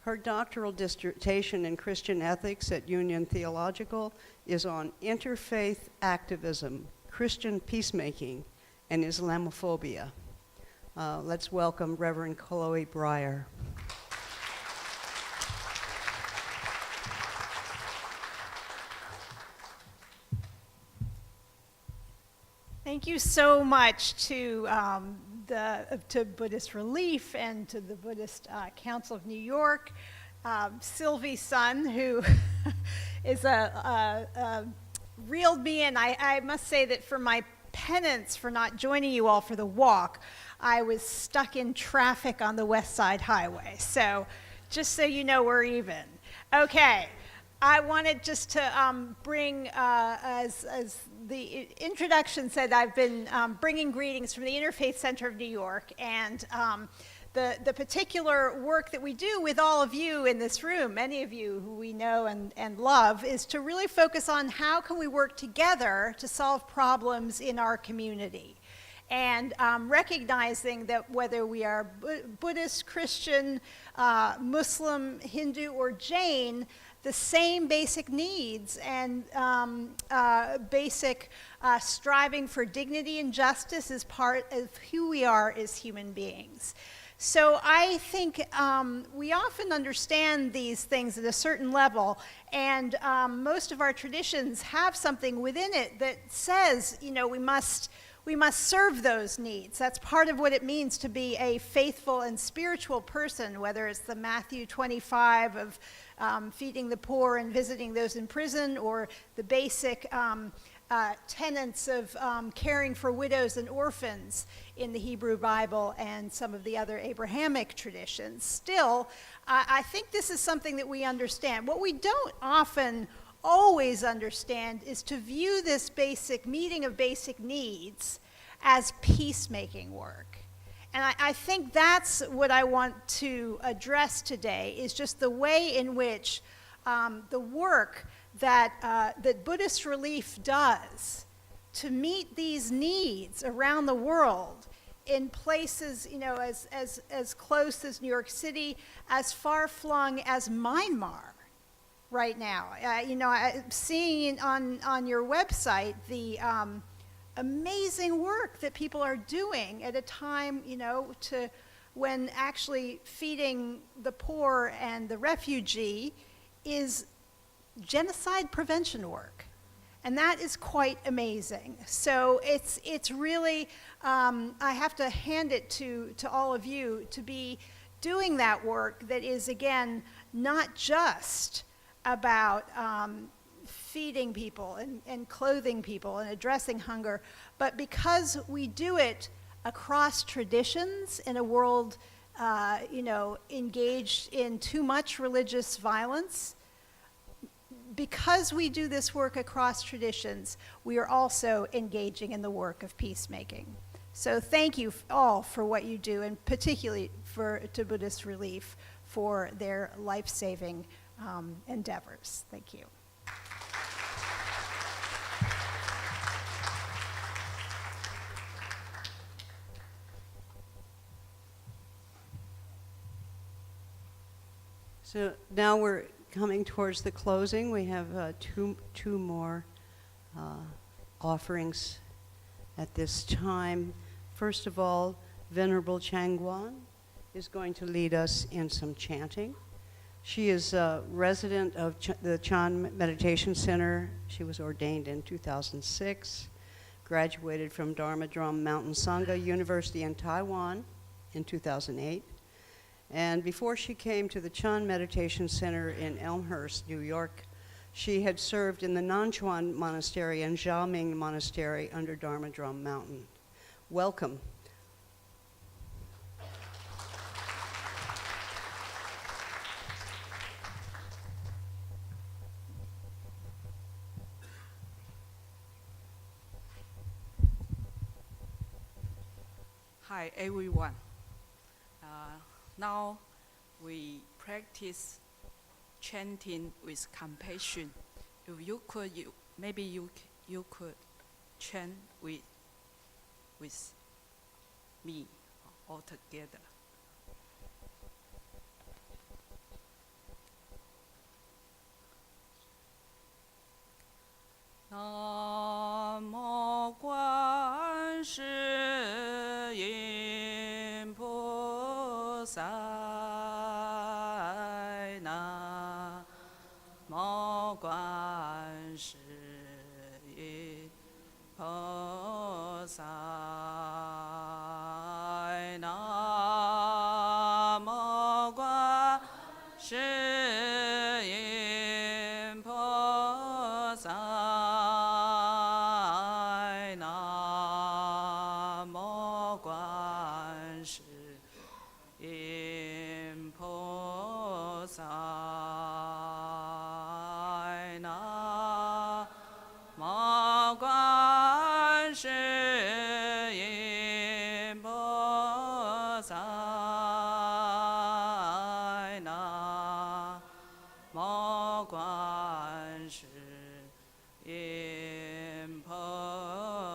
Her doctoral dissertation in Christian ethics at Union Theological is on interfaith activism, Christian peacemaking, and Islamophobia. Let's welcome Reverend Chloe Breyer. Thank you so much to Buddhist Relief and to the Buddhist Council of New York, Sylvie's son, who is reeled me in. I must say that for my penance for not joining you all for the walk, I was stuck in traffic on the West Side Highway. So just so you know, we're even. Okay. I wanted just to bring, as the introduction said, I've been bringing greetings from the Interfaith Center of New York, and the particular work that we do with all of you in this room, many of you who we know and love, is to really focus on how can we work together to solve problems in our community. And recognizing that whether we are Buddhist, Christian, Muslim, Hindu, or Jain, the same basic needs and basic striving for dignity and justice is part of who we are as human beings. So I think we often understand these things at a certain level, and most of our traditions have something within it that says, you know, we must serve those needs. That's part of what it means to be a faithful and spiritual person, whether it's the Matthew 25 of feeding the poor and visiting those in prison, or the basic tenets of caring for widows and orphans in the Hebrew Bible and some of the other Abrahamic traditions. Still, I think this is something that we understand. What we don't often always understand is to view this basic meeting of basic needs as peacemaking work. And I think that's what I want to address today, is just the way in which the work that Buddhist Relief does to meet these needs around the world in places, you know, as close as New York City, as far-flung as Myanmar right now. You know, seeing on your website the amazing work that people are doing at a time, you know, when actually feeding the poor and the refugee is genocide prevention work. And that is quite amazing. So it's really, I have to hand it to all of you to be doing that work that is, again, not just about feeding people and clothing people and addressing hunger, but because we do it across traditions in a world, you know, engaged in too much religious violence. Because we do this work across traditions, we are also engaging in the work of peacemaking. So thank you all for what you do, and particularly to Buddhist Relief for their life-saving endeavors. Thank you. So now we're coming towards the closing. We have two more offerings at this time. First of all, Venerable Changguan is going to lead us in some chanting. She is a resident of the Chan Meditation Center. She was ordained in 2006, graduated from Dharma Drum Mountain Sangha University in Taiwan in 2008. And before she came to the Chan Meditation Center in Elmhurst, New York, she had served in the Nanchuan Monastery and Xiaoming Monastery under Dharma Drum Mountain. Welcome. Hi, everyone. Now we practice chanting with compassion. If you could, maybe you could chant with me all together. Namo Guan Shi Yin Po Sai Namo Guan Shi Yin Po Sai Namo Guan Shi Yin Po Sai Namo Guan Shi Yin Po Sai Namo Guan Shi Yin Po Sai Namo Guan Shi Yin Po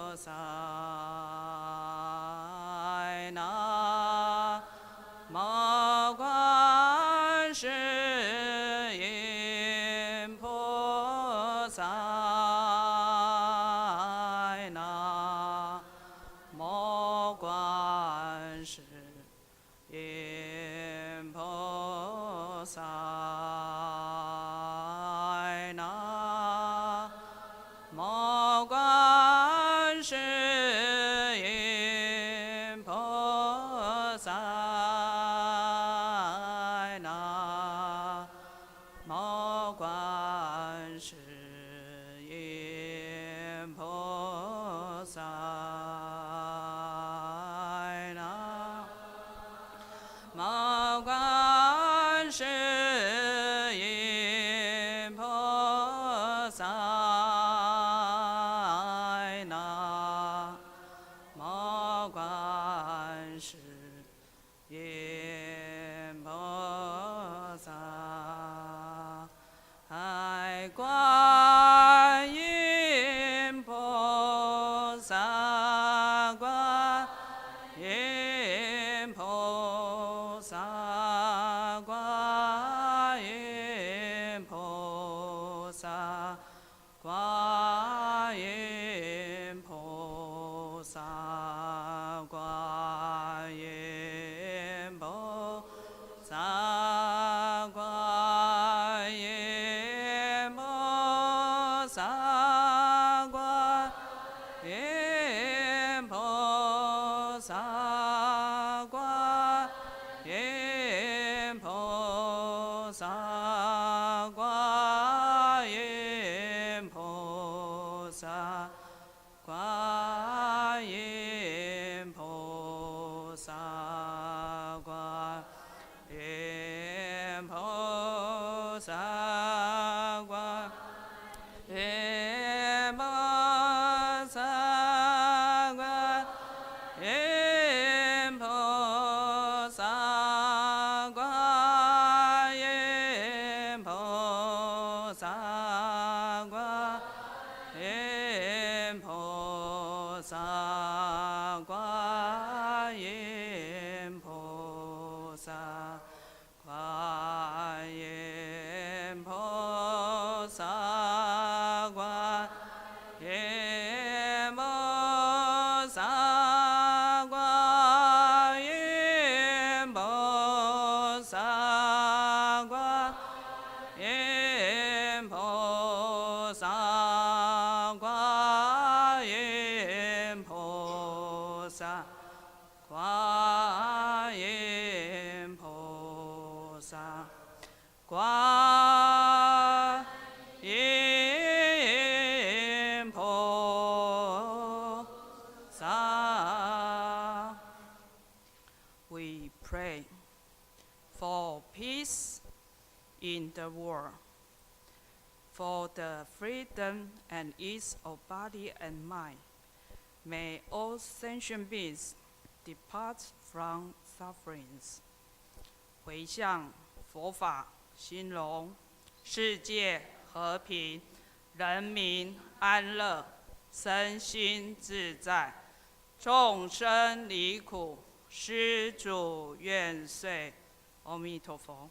Sai Namo Guan Shi Yin Po Sai Namo Guan Shi Yin Po Sai Namo Guan Shi Yin Po Sai Namo Guan Shi Yin Po Sai Namo Guan Shi Yin Po Sai Namo Guan Shi Yin Po Sai Guan Yin Po Sai Guan Yin Po Sai Guan Yin Po Sai Guan Yin Po Sai Guan Yin Po Sai Guan Yin Po Sai Guan Yin Po Sai Guan Yin Po Sai Guan Yin Po Sai Guan Yin Po Sai Guan Yin Po Sai Guan Yin Po Sai Guan Yin Po Sai Guan Yin Po Sai Guan Yin Po Sai Guan Yin Po Sai Guan Yin 萨，观音菩萨。We pray for peace in the world, for the freedom and ease of body and mind. May all sentient beings depart from sufferings. 回向佛法兴隆，世界和平，人民安乐，身心自在，众生离苦，施主愿遂。阿弥陀佛。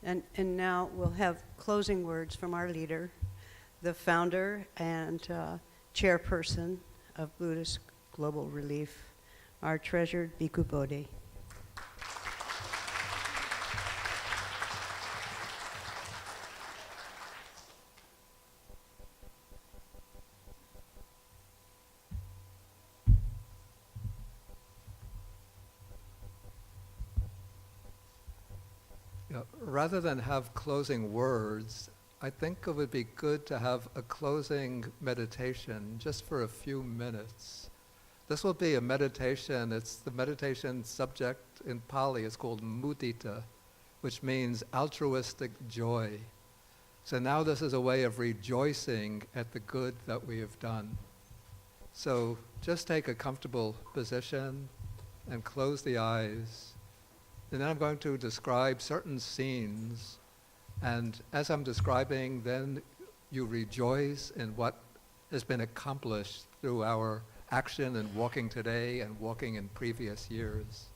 And now we'll have closing words from our leader, the founder and chairperson of Buddhist Global Relief, our treasured Bhikkhu Bodhi. Rather than have closing words, I think it would be good to have a closing meditation just for a few minutes. This will be a meditation. It's the meditation subject in Pali. It's called mudita, which means altruistic joy. So now this is a way of rejoicing at the good that we have done. So just take a comfortable position and close the eyes. And then I'm going to describe certain scenes, and as I'm describing, then you rejoice in what has been accomplished through our action in walking today and walking in previous years.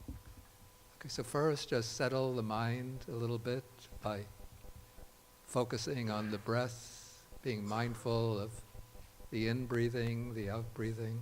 Okay, so first just settle the mind a little bit by focusing on the breath, being mindful of the in-breathing, the out-breathing.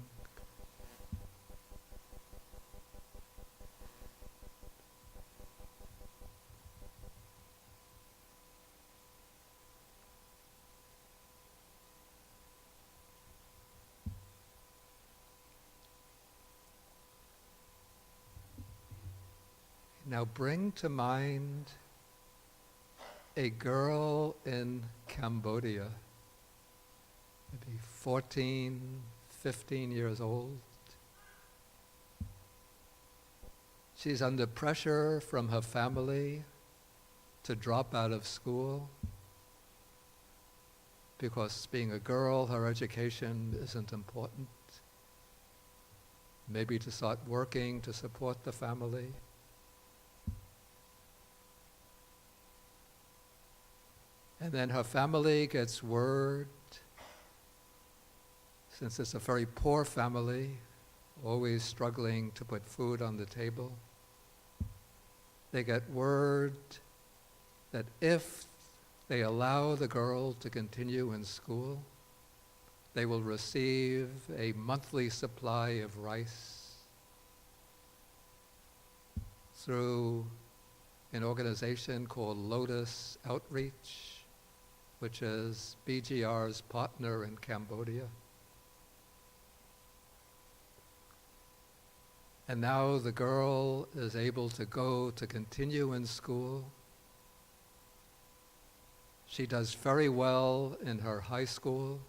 Now bring to mind a girl in Cambodia, maybe 14, 15 years old. She's under pressure from her family to drop out of school because being a girl, her education isn't important. Maybe to start working to support the family. And then her family gets word, since it's a very poor family, always struggling to put food on the table. They get word that if they allow the girl to continue in school, they will receive a monthly supply of rice through an organization called Lotus Outreach, which is BGR's partner in Cambodia. And now the girl is able to go to continue in school. She does very well in her high school,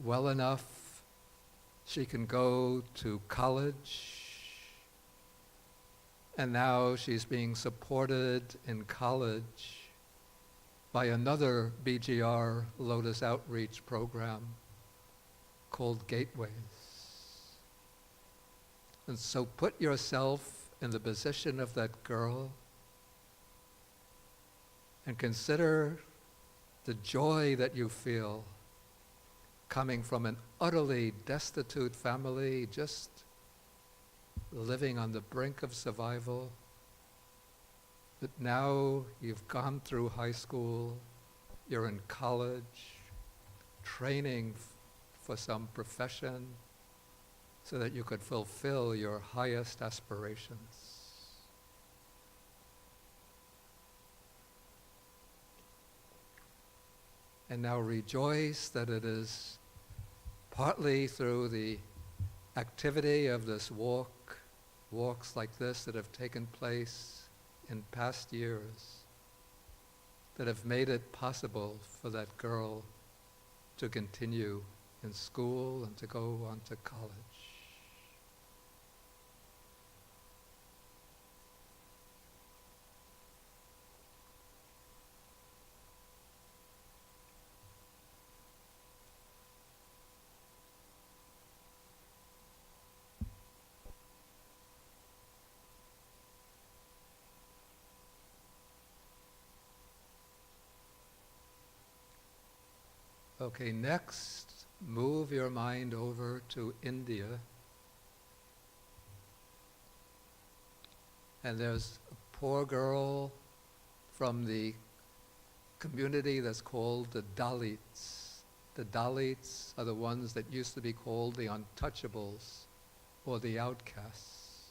well enough she can go to college. And now she's being supported in college by another BGR Lotus Outreach program called Gateways. And so put yourself in the position of that girl and consider the joy that you feel coming from an utterly destitute family, just living on the brink of survival. But now you've gone through high school, you're in college, training for some profession, so that you could fulfill your highest aspirations. And now rejoice that it is partly through the activity of this walks like this that have taken place in past years, that have made it possible for that girl to continue in school and to go on to college. Okay, next, move your mind over to India. And there's a poor girl from the community that's called the Dalits. The Dalits are the ones that used to be called the untouchables or the outcasts.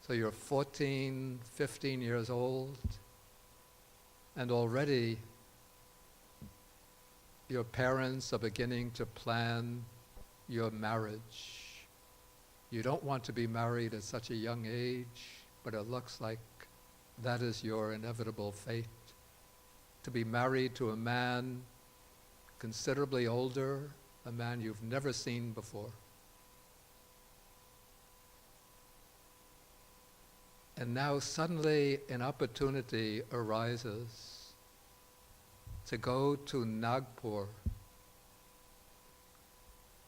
So you're 14, 15 years old, and already your parents are beginning to plan your marriage. You don't want to be married at such a young age, but it looks like that is your inevitable fate. To be married to a man considerably older, a man you've never seen before. And now suddenly an opportunity arises to go to Nagpur,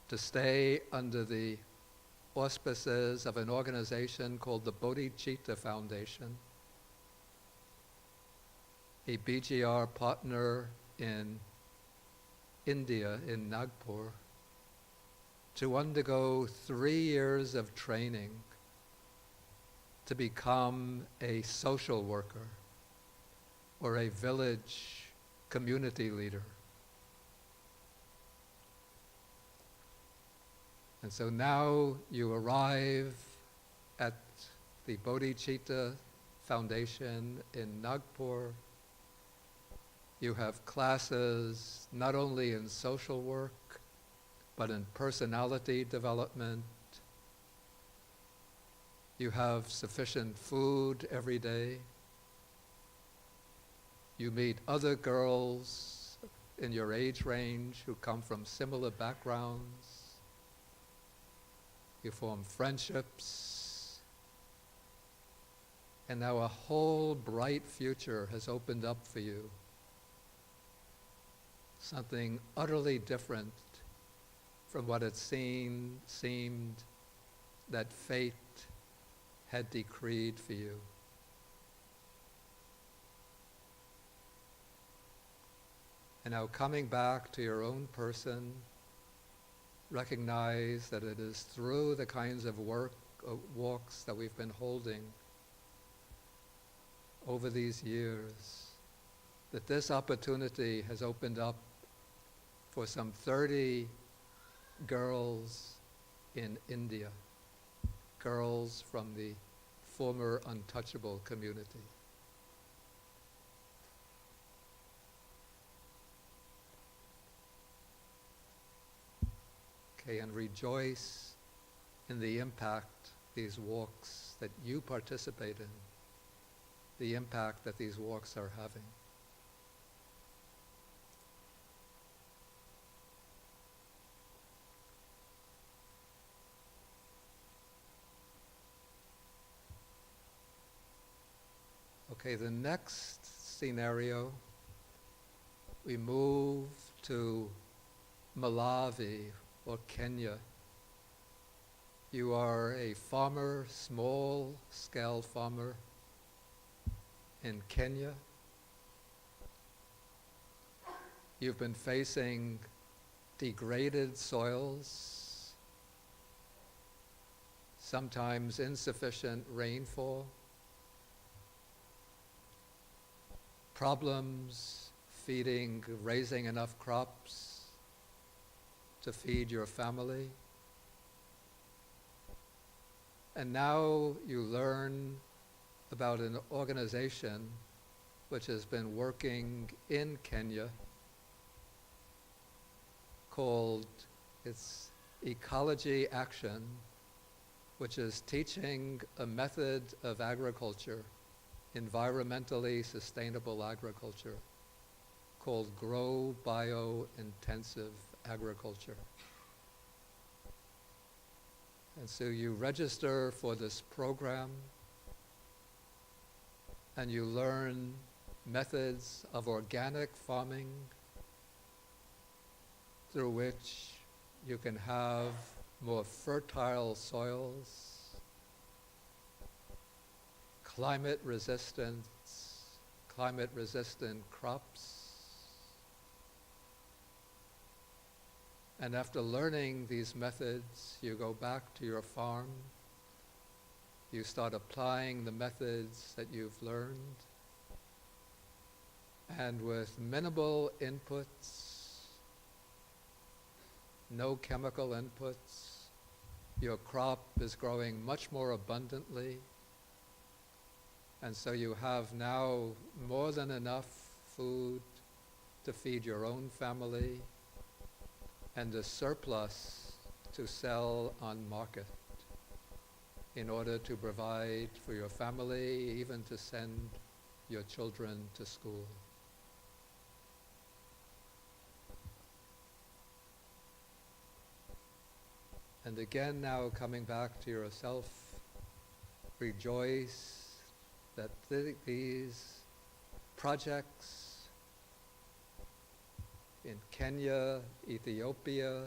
to stay under the auspices of an organization called the Bodhicitta Foundation, a BGR partner in India, in Nagpur, to undergo 3 years of training to become a social worker or a village community leader. And so now you arrive at the Bodhicitta Foundation in Nagpur. You have classes not only in social work, but in personality development. You have sufficient food every day. You meet other girls in your age range who come from similar backgrounds. You form friendships. And now a whole bright future has opened up for you. Something utterly different from what it seemed that fate had decreed for you. And now coming back to your own person, recognize that it is through the kinds of walks that we've been holding over these years that this opportunity has opened up for some 30 girls in India, girls from the former untouchable community. Okay, and rejoice in the impact these walks that you participate in, the impact that these walks are having. Okay, the next scenario, we move to Malawi or Kenya. You are a farmer, small-scale farmer in Kenya. You've been facing degraded soils, sometimes insufficient rainfall, problems raising enough crops to feed your family. And now you learn about an organization which has been working in Kenya called its Ecology Action, which is teaching a method of agriculture, environmentally sustainable agriculture, called Grow Bio-Intensive Agriculture. And so you register for this program and you learn methods of organic farming through which you can have more fertile soils, climate-resistant crops. And after learning these methods, you go back to your farm, you start applying the methods that you've learned, and with minimal inputs, no chemical inputs, your crop is growing much more abundantly, and so you have now more than enough food to feed your own family, and a surplus to sell on market in order to provide for your family, even to send your children to school. And again, now coming back to yourself, rejoice that these projects in Kenya, Ethiopia,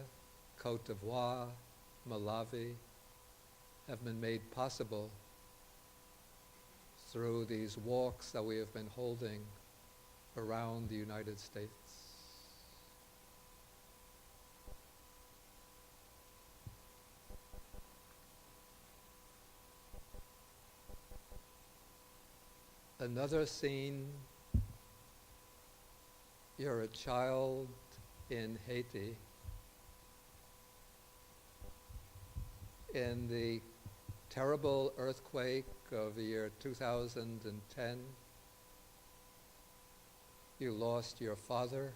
Cote d'Ivoire, Malawi have been made possible through these walks that we have been holding around the United States. Another scene, you're a child in Haiti in the terrible earthquake of the year 2010. You lost your father,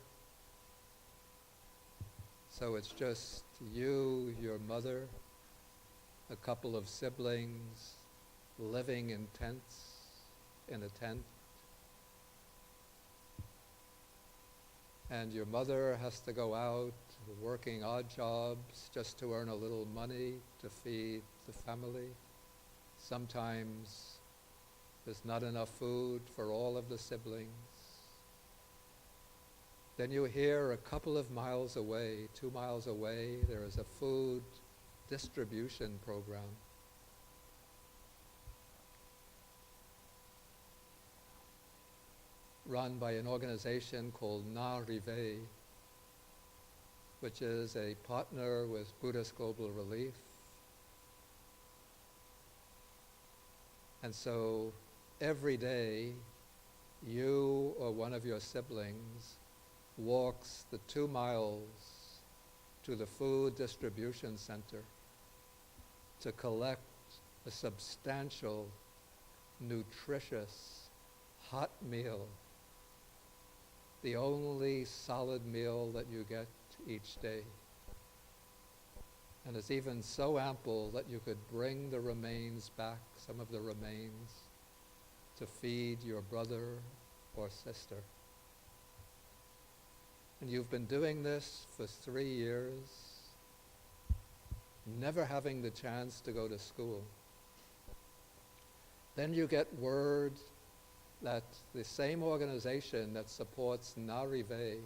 so it's just you, your mother, a couple of siblings living in tents, in a tent. And your mother has to go out working odd jobs just to earn a little money to feed the family. Sometimes there's not enough food for all of the siblings. Then you hear a couple of miles away, 2 miles away, there is a food distribution program. Run by an organization called Na Rive, which is a partner with Buddhist Global Relief. And so every day, you or one of your siblings walks the 2 miles to the food distribution center to collect a substantial, nutritious, hot meal, the only solid meal that you get each day. And it's even so ample that you could bring the remains back, some of the remains, to feed your brother or sister. And you've been doing this for 3 years, never having the chance to go to school. Then you get word that the same organization that supports Na Rive,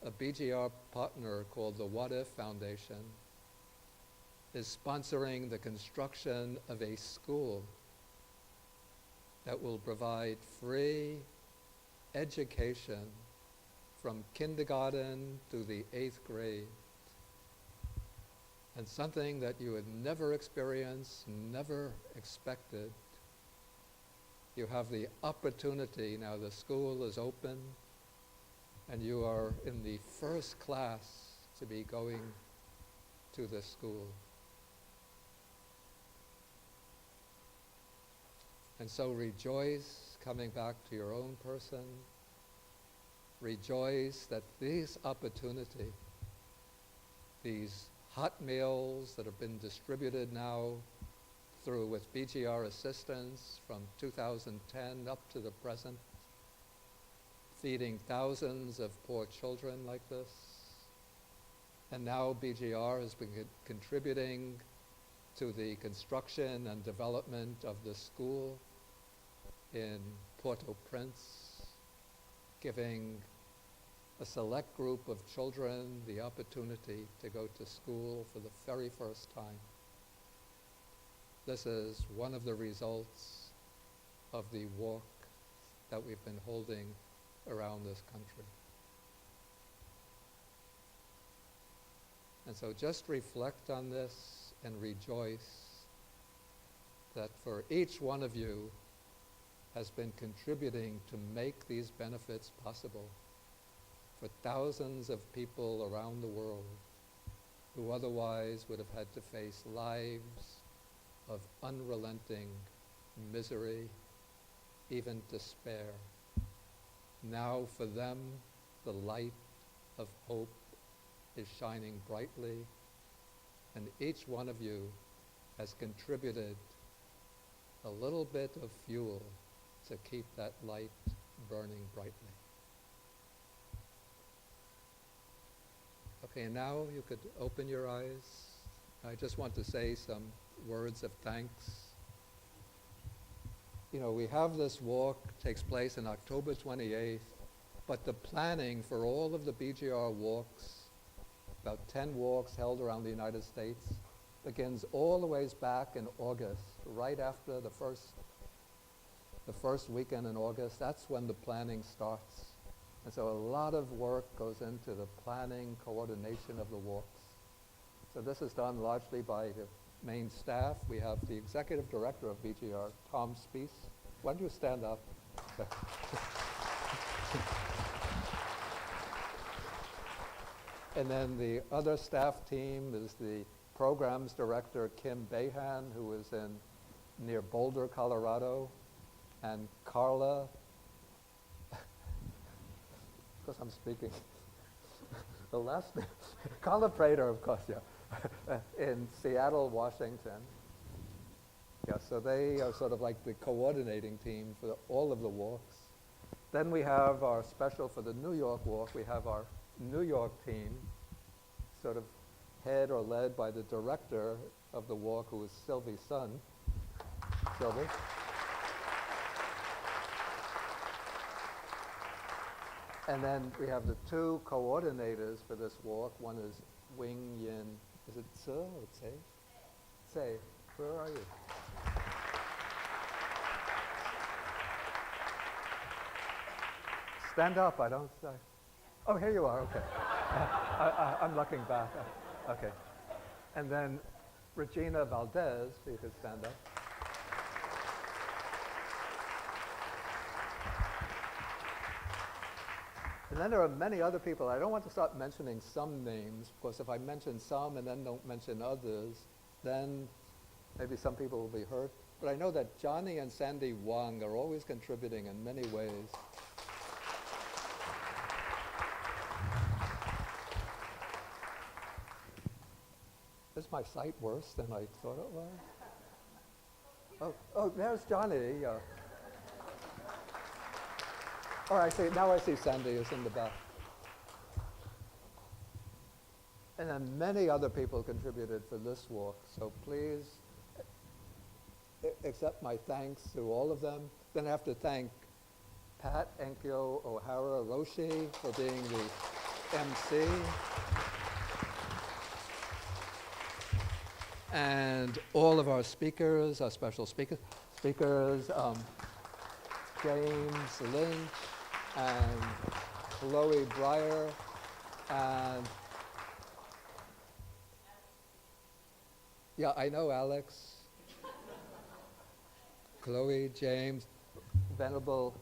a BGR partner called the What If Foundation, is sponsoring the construction of a school that will provide free education from kindergarten to the 8th grade. And something that you had never experienced, never expected. You have the opportunity, now the school is open, and you are in the first class to be going to this school. And so rejoice coming back to your own person. Rejoice that this opportunity, these hot meals that have been distributed now through with BGR assistance from 2010 up to the present, feeding thousands of poor children like this. And now BGR has been contributing to the construction and development of the school in Port-au-Prince, giving a select group of children the opportunity to go to school for the very first time. This is one of the results of the walk that we've been holding around this country. And so just reflect on this and rejoice that for each one of you has been contributing to make these benefits possible for thousands of people around the world who otherwise would have had to face lives of unrelenting misery, even despair. Now for them, the light of hope is shining brightly, and each one of you has contributed a little bit of fuel to keep that light burning brightly. Okay, and now you could open your eyes. I just want to say some words of thanks. You know, we have this walk, takes place on October 28th, but the planning for all of the BGR walks, about 10 walks held around the United States, begins all the ways back in August, right after the first weekend in August. That's when the planning starts. And so a lot of work goes into the planning, coordination of the walks. So this is done largely by the main staff. We have the executive director of BGR, Tom Spees. Why don't you stand up? And then the other staff team is the programs director, Kim Behan, who is near Boulder, Colorado, and Carla, because I'm speaking, the last name, Carla Prater, of course, yeah, in Seattle, Washington. Yeah, so they are sort of like the coordinating team for all of the walks. Then we have our special for the New York walk. We have our New York team, sort of head or led by the director of the walk, who is Sylvie's son. Sylvie. And then we have the two coordinators for this walk. One is Wing Yin. Is it Tse or Tse? Tse, where are you? Stand up, I don't say. Oh, here you are, okay. I'm looking back. Okay. And then Regina Valdez, you could stand up. And then there are many other people. I don't want to start mentioning some names, because if I mention some and then don't mention others, then maybe some people will be hurt. But I know that Johnny and Sandy Wang are always contributing in many ways. Is my sight worse than I thought it was? Oh, there's Johnny. Oh, I see. Now I see Sandy is in the back. And then many other people contributed for this walk. So please accept my thanks to all of them. Then I have to thank Pat Enkyo O'Hara Roshi for being the MC. And all of our speakers, our special speakers, James Lynch and Chloe Breyer and yeah, I know Alex, Chloe, James, Venerable,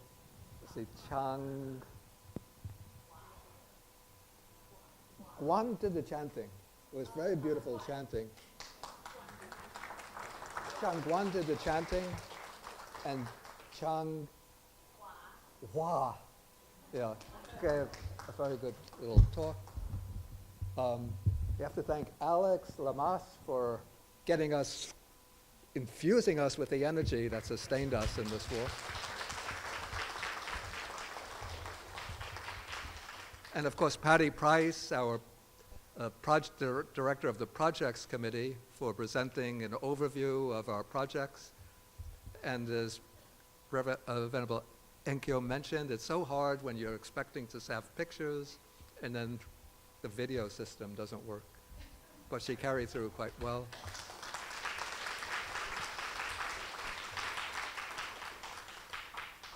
let's see, Chang, Guan did the chanting. It was very beautiful chanting. Chang Guan did the chanting, and Chang Hua, yeah, gave a very good little talk. We have to thank Alex Lamas for getting us, infusing us with the energy that sustained us in this war. And of course, Patty Price, our director of the Projects Committee, for presenting an overview of our projects. And as Venerable Enkyo mentioned, it's so hard when you're expecting to have pictures and then the video system doesn't work. But she carried through quite well.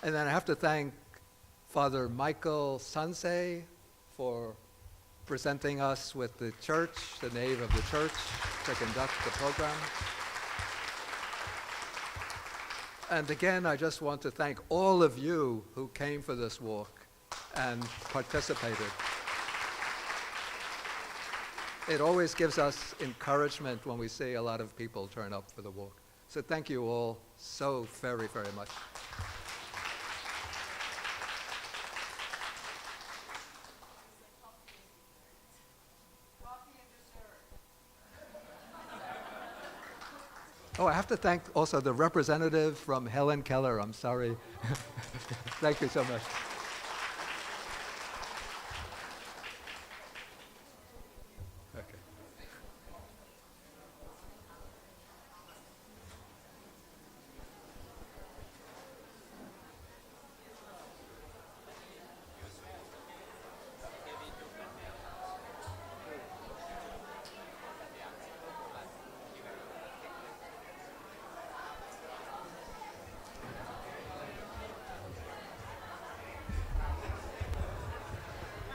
And then I have to thank Father Michael Sansei for presenting us with the church, the nave of the church, to conduct the program. And again, I just want to thank all of you who came for this walk and participated. It always gives us encouragement when we see a lot of people turn up for the walk. So thank you all so very, very much. Oh, I have to thank also the representative from Helen Keller. I'm sorry. Thank you so much. Okay.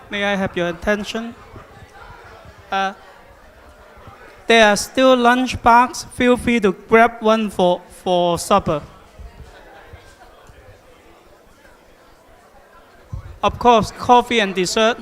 May I have your attention? There are still lunch boxes. Feel free to grab one for supper. Of course, coffee and dessert.